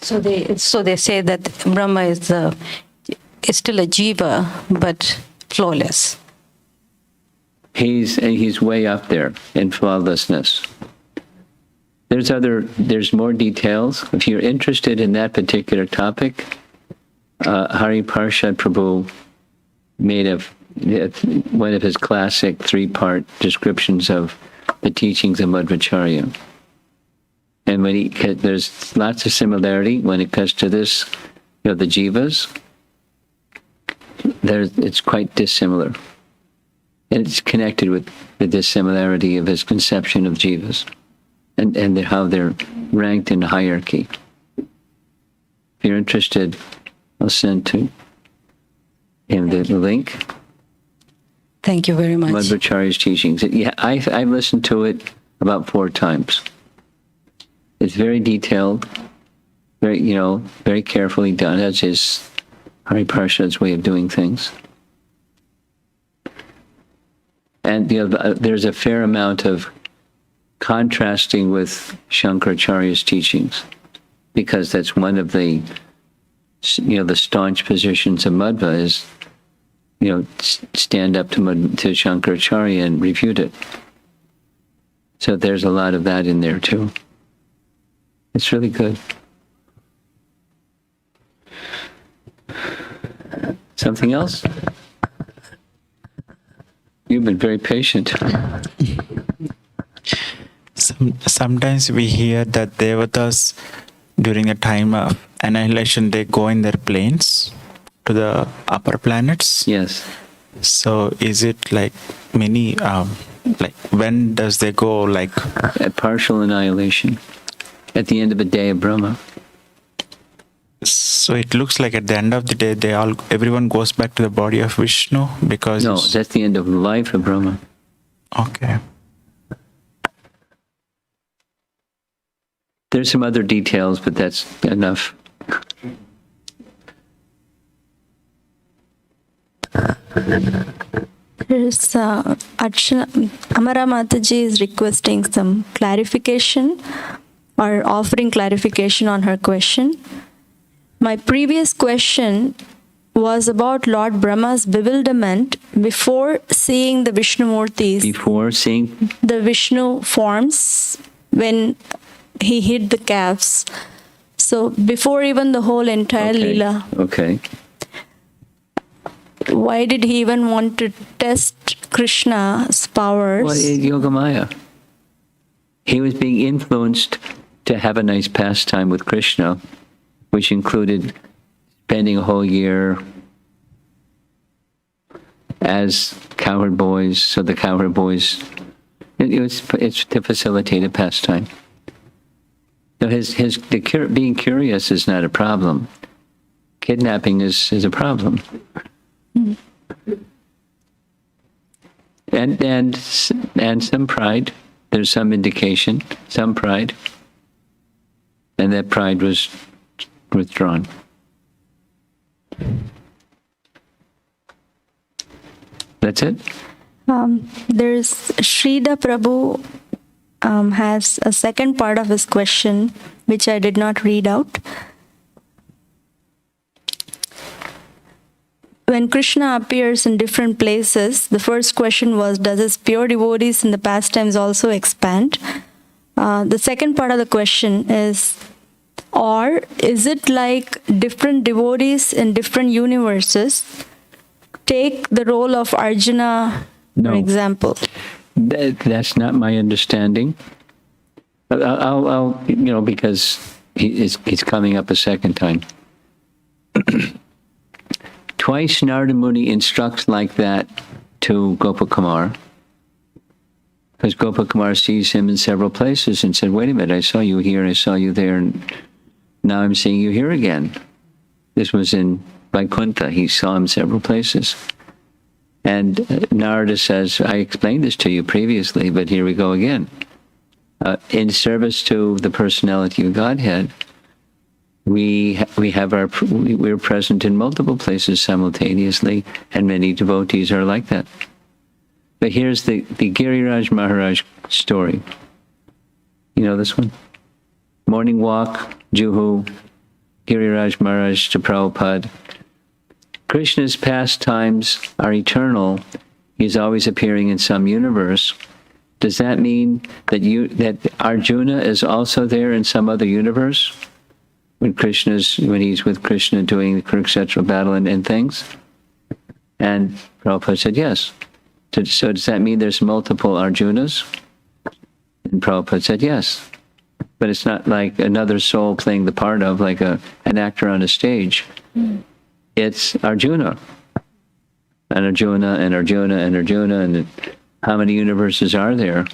So they say that Brahma is still a jiva, but flawless. He's way up there in flawlessness. There's more details. If you're interested in that particular topic, Hari Parshad Prabhu made one of his classic 3-part descriptions of the teachings of Madhvacharya. And there's lots of similarity when it comes to this, the jivas. It's quite dissimilar. And it's connected with the dissimilarity of his conception of jivas and how they're ranked in hierarchy. If you're interested, I'll send to him the link. Thank you very much. Madhvacharya's teachings. Yeah, I've listened to it about 4 times. It's very detailed, very carefully done, as is Hari Parshad's way of doing things. And there's a fair amount of contrasting with Shankaracharya's teachings, because that's one of the staunch positions of Madhva is, stand up to Shankaracharya and refute it. So there's a lot of that in there too. It's really good. Something else? You've been very patient. Sometimes we hear that devatas, during a time of annihilation, they go in their planes to the upper planets. Yes. So is it like many, when does they go, like? At partial annihilation. At the end of a day of Brahma. So it looks like at the end of the day, everyone goes back to the body of Vishnu because... No, that's the end of the life of Brahma. Okay. There's some other details, but that's enough. There's Amara Mataji is requesting some clarification or offering clarification on her question. My previous question was about Lord Brahma's bewilderment before seeing the Vishnu Murtis. Before seeing? The Vishnu forms when he hid the calves. So before even the whole entire Leela. Okay. Why did he even want to test Krishna's powers? Well, Yogamaya. He was being influenced to have a nice pastime with Krishna, which included spending a whole year as cowherd boys. So the cowherd boys, it's to facilitate a pastime. So being curious is not a problem. Kidnapping is a problem. And some pride. There's some indication, some pride. And that pride was withdrawn. That's it? There's Shrida Prabhu has a second part of his question, which I did not read out. When Krishna appears in different places, the first question was, does his pure devotees in the pastimes also expand? The second part of the question is, or is it like different devotees in different universes take the role of Arjuna, No. for example? That's not my understanding. I'll because he's coming up a second time. Twice Narada Muni instructs like that to Gopakumar, because Gopakumar sees him in several places and said, wait a minute, I saw you here and I saw you there, and now I'm seeing you here again. This was in Vaikuntha. He saw him several places. And Narada says, I explained this to you previously, but here we go again. In service to the personality of Godhead, we're present in multiple places simultaneously, and many devotees are like that. But here's the Giriraj Maharaj story. You know this one? Morning walk, Juhu, Giriraj Maharaj to Prabhupada. Krishna's pastimes are eternal. He's always appearing in some universe. Does that mean that Arjuna is also there in some other universe? When he's with Krishna doing the Kurukshetra battle and things? And Prabhupada said yes. So does that mean there's multiple Arjunas? And Prabhupada said yes. But it's not like another soul playing the part of, like an actor on a stage. It's Arjuna. And Arjuna, and Arjuna, and Arjuna, and how many universes are there?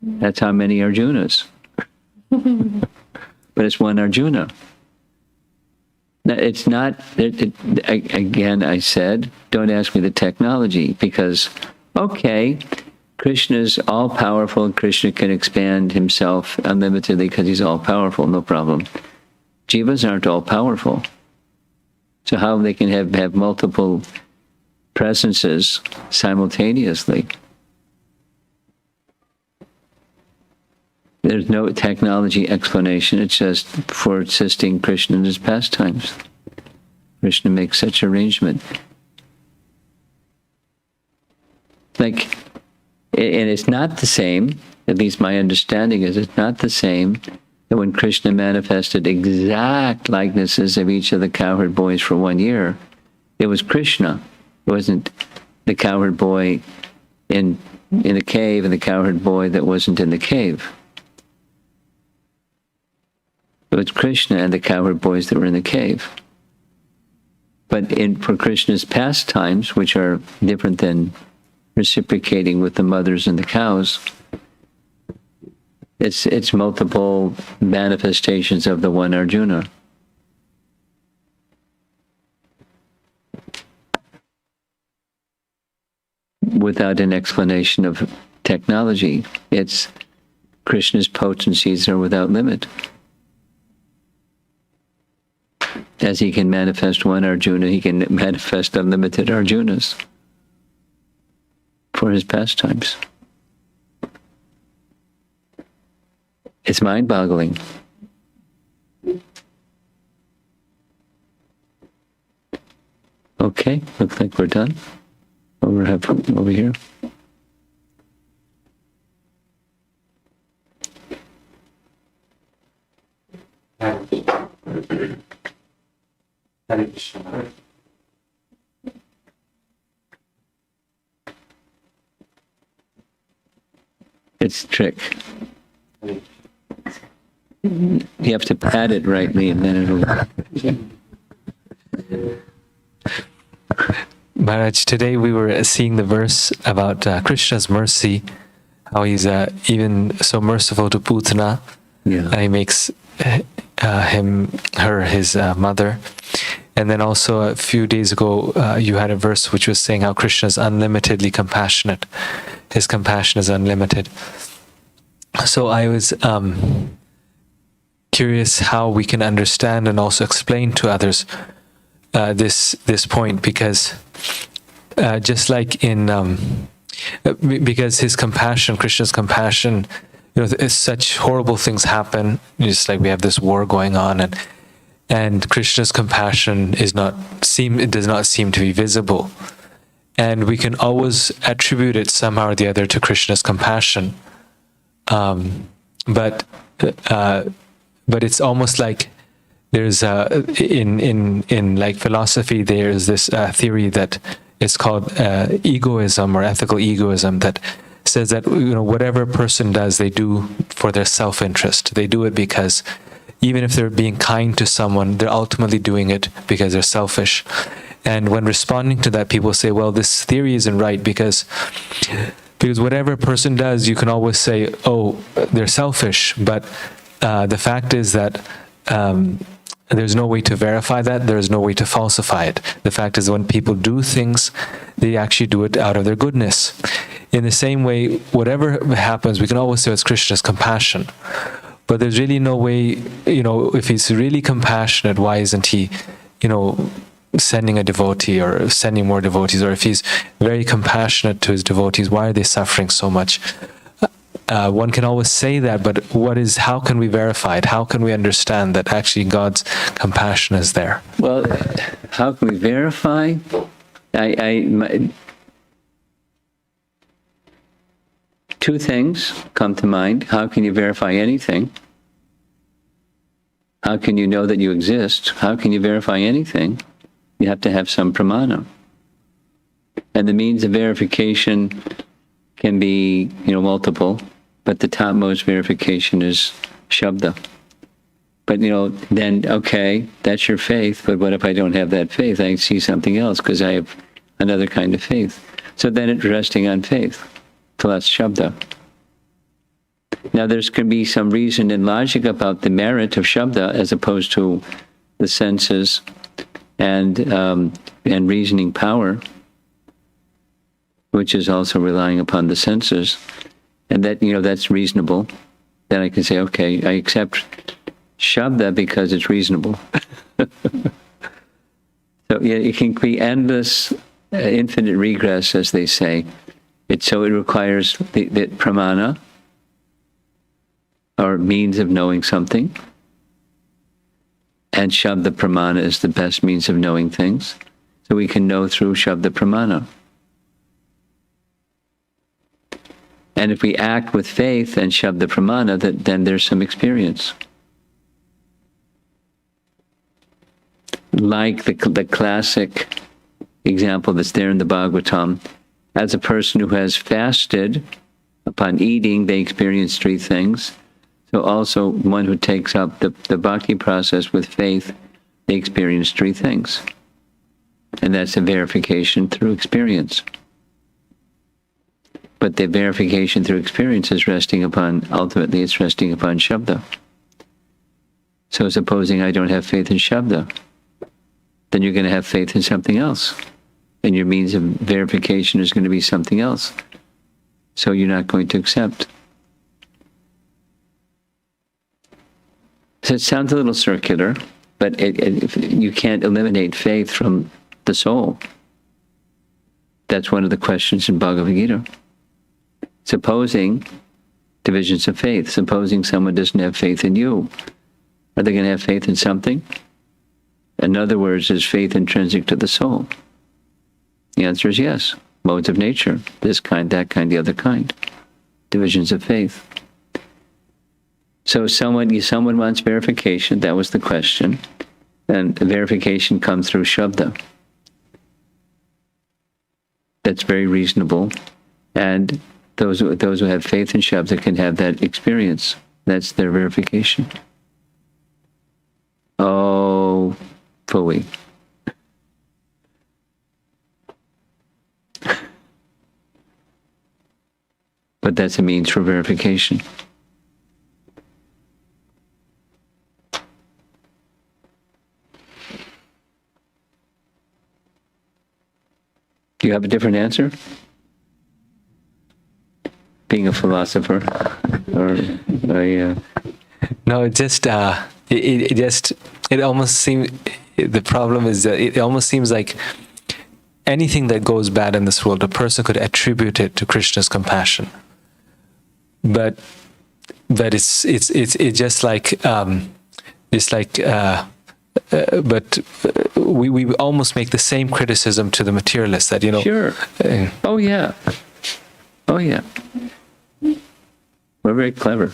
That's how many Arjunas. But it's one Arjuna. It's not, again, I said, don't ask me the technology, because, okay, Krishna's all-powerful, and Krishna can expand himself unlimitedly because he's all-powerful, no problem. Jivas aren't all-powerful. So how they can have multiple presences simultaneously? There's no technology explanation. It's just for assisting Krishna in his pastimes. Krishna makes such arrangement. And it's not the same, at least my understanding is, it's not the same that when Krishna manifested exact likenesses of each of the cowherd boys for 1 year, it was Krishna. It wasn't the cowherd boy in a cave and the cowherd boy that wasn't in the cave. It was Krishna and the cowherd boys that were in the cave. But for Krishna's pastimes, which are different than reciprocating with the mothers and the cows, it's multiple manifestations of the one Arjuna. Without an explanation of technology, it's Krishna's potencies are without limit. As he can manifest one Arjuna, he can manifest unlimited Arjunas for his pastimes. It's mind-boggling. Okay, looks like we're done. Over here. Hare Krishna. It's a trick. You have to pat it rightly and then it'll... Maharaj, today we were seeing the verse about Krishna's mercy, how he's even so merciful to Putana, and he makes her his mother. And then also a few days ago, you had a verse which was saying how Krishna is unlimitedly compassionate. His compassion is unlimited. So I was curious how we can understand and also explain to others this point, because just like in because his compassion, Krishna's compassion, such horrible things happen. Just like we have this war going on, and Krishna's compassion does not seem to be visible, and we can always attribute it somehow or the other to Krishna's compassion. But it's almost like there's in like philosophy, there's this theory that it's called egoism or ethical egoism, that says that whatever a person does, they do for their self-interest. They do it because even if they're being kind to someone, they're ultimately doing it because they're selfish. And when responding to that, people say, well, this theory isn't right because whatever a person does, you can always say, oh, they're selfish. But the fact is that there's no way to verify that. There's no way to falsify it. The fact is, when people do things, they actually do it out of their goodness. In the same way, whatever happens, we can always say it's Krishna's compassion. But there's really no way, if he's really compassionate, why isn't he, sending a devotee or sending more devotees? Or if he's very compassionate to his devotees, why are they suffering so much? One can always say that, but how can we verify it? How can we understand that actually God's compassion is there? Well, how can we verify? Two things come to mind. How can you verify anything? How can you know that you exist? How can you verify anything? You have to have some pramana. And the means of verification can be, multiple, but the topmost verification is Shabda. But, then, okay, that's your faith, but what if I don't have that faith? I see something else because I have another kind of faith. So then it's resting on faith, plus Shabda. Now, there's going to be some reason and logic about the merit of Shabda as opposed to the senses and reasoning power, which is also relying upon the senses. And that, that's reasonable. Then I can say, okay, I accept Shabda because it's reasonable. So it can be endless, infinite regress, as they say. It requires the pramana, or means of knowing something. And Shabda pramana is the best means of knowing things. So we can know through Shabda pramana. And if we act with faith and Shabda pramana, then there's some experience. Like the classic example that's there in the Bhagavatam, as a person who has fasted, upon eating, they experience three things. So also one who takes up the bhakti process with faith, they experience three things. And that's a verification through experience. But the verification through experience is ultimately it's resting upon Shabda. So supposing I don't have faith in Shabda, then you're going to have faith in something else. And your means of verification is going to be something else. So you're not going to accept. So it sounds a little circular, but you can't eliminate faith from the soul. That's one of the questions in Bhagavad Gita. Supposing divisions of faith, supposing someone doesn't have faith in you, are they going to have faith in something? In other words, is faith intrinsic to the soul? The answer is yes. Modes of nature, this kind, that kind, the other kind. Divisions of faith. So someone wants verification, that was the question. And verification comes through Shabda. That's very reasonable. And those who have faith in Shabda can have that experience. That's their verification. Oh, fully. But that's a means for verification. Do you have a different answer? Being a philosopher, or No, it almost seems, the problem is that it almost seems like anything that goes bad in this world, a person could attribute it to Krishna's compassion. But it's just like but we almost make the same criticism to the materialists that, you know. Sure. Oh yeah. Oh yeah. We're very clever.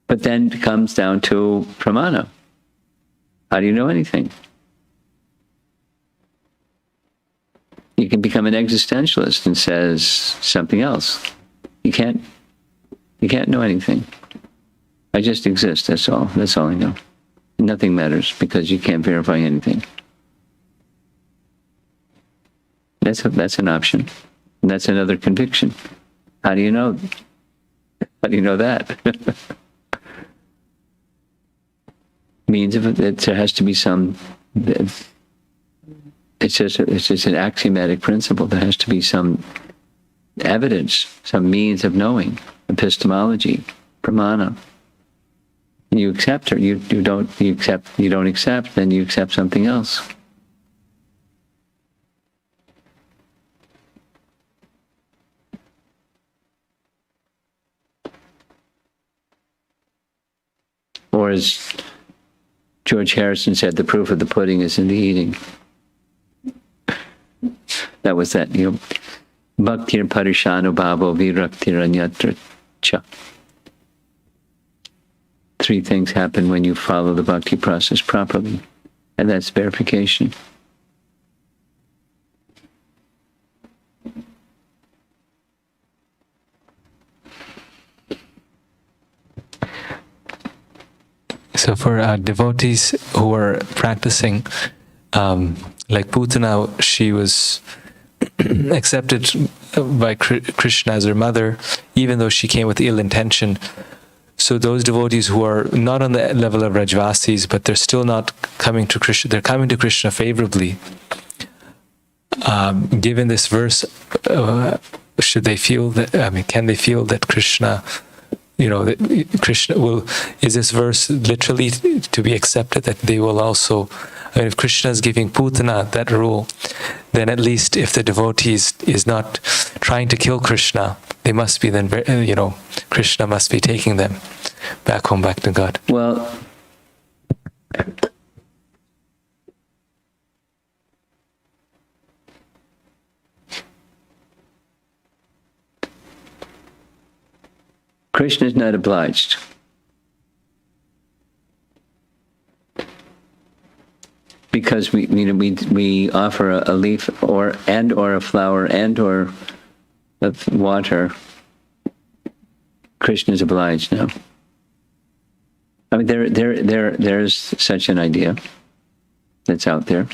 But then it comes down to pramana. How do you know anything? You can become an existentialist and says something else. You can't know anything. I just exist, that's all. That's all I know. Nothing matters because you can't verify anything. That's an option. And that's another conviction. How do you know? How do you know that? Means of it, there has to be some. It's just an axiomatic principle. There has to be some evidence, some means of knowing, epistemology, pramana. You accept or you don't accept, then you accept something else. Or as George Harrison said, the proof of the pudding is in the eating. That was that, you know, bhaktir parishano bhavo viraktir anyatra cha. 3 things happen when you follow the bhakti process properly, and that's verification. So for devotees who are practicing, like Putana, she was accepted by Krishna as her mother, even though she came with ill intention. So those devotees who are not on the level of Rajvasis, but they're still not coming to Krishna, they're coming to Krishna favorably. Given this verse, should they feel that, can they feel that Krishna, that Krishna will, is this verse literally to be accepted, that they will also, if Krishna is giving Putana that rule, then at least if the devotee is not trying to kill Krishna, they must be then, Krishna must be taking them back home, back to God. Well, Krishna is not obliged. Because we offer a leaf or a flower or of water, Krishna is obliged now. I mean, there's such an idea that's out there,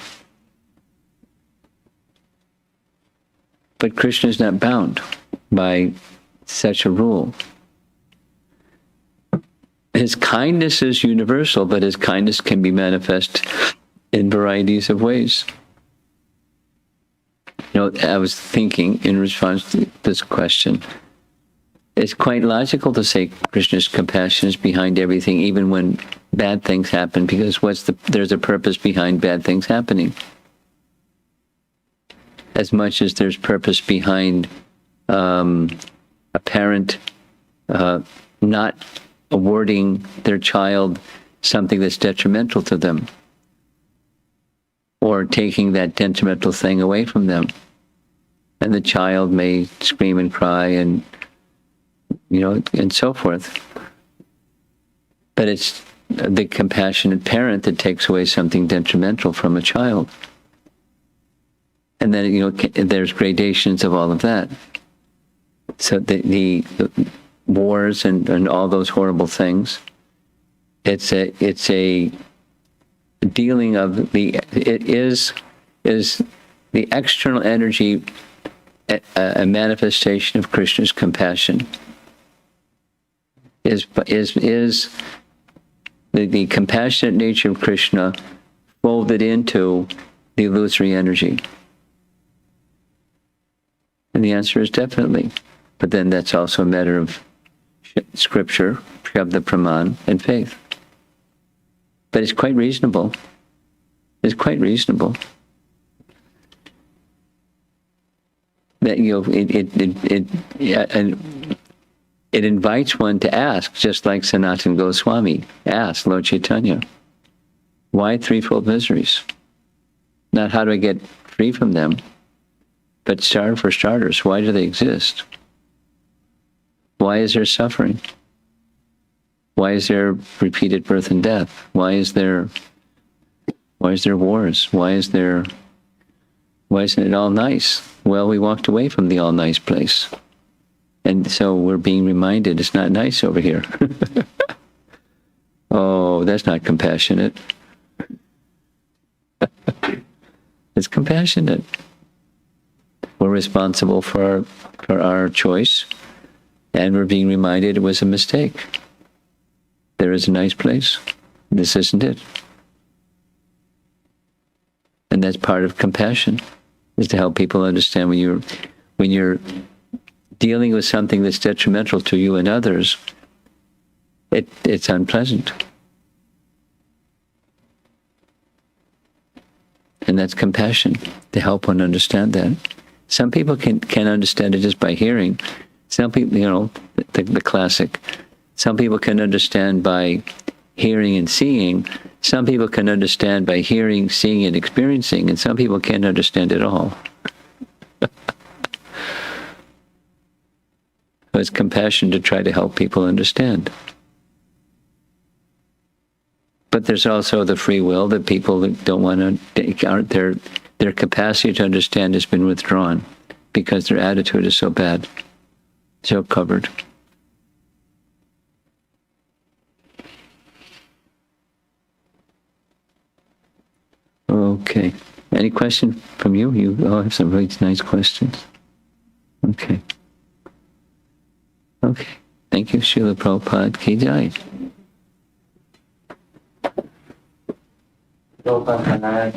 but Krishna is not bound by such a rule. His kindness is universal, but his kindness can be manifest in varieties of ways. I was thinking in response to this question, it's quite logical to say Krishna's compassion is behind everything, even when bad things happen, because there's a purpose behind bad things happening. As much as there's purpose behind a parent not awarding their child something that's detrimental to them, or taking that detrimental thing away from them. And the child may scream and cry and so forth. But it's the compassionate parent that takes away something detrimental from a child. And then, there's gradations of all of that. So the wars and all those horrible things, it's a dealing of it is the external energy a manifestation of Krishna's compassion. Is the compassionate nature of Krishna folded into the illusory energy? And the answer is definitely. But then that's also a matter of scripture, Shabda Praman, and faith. But it's quite reasonable. It's quite reasonable. that it invites one to ask, just like Sanatana Goswami asked Lord Chaitanya, why threefold miseries? Not how do I get free from them, but for starters, why do they exist? Why is there suffering? Why is there repeated birth and death? Why is there wars? Why isn't it all nice? Well, we walked away from the all nice place. And so we're being reminded it's not nice over here. Oh, that's not compassionate. It's compassionate. We're responsible for our choice, and we're being reminded it was a mistake. There is a nice place. This isn't it. And that's part of compassion, is to help people understand when you're dealing with something that's detrimental to you and others, it's unpleasant. And that's compassion, to help one understand that. Some people can understand it just by hearing. Some people, the classic. Some people can understand by hearing and seeing. Some people can understand by hearing, seeing, and experiencing. And some people can't understand at all. So it's compassion to try to help people understand. But there's also the free will that people don't want to, their capacity to understand has been withdrawn because their attitude is so bad, so covered. Okay. Any question from you? You all have some really nice questions. Okay. Okay. Thank you, Srila Prabhupada Ki Jai. Prabhupada Maharaj.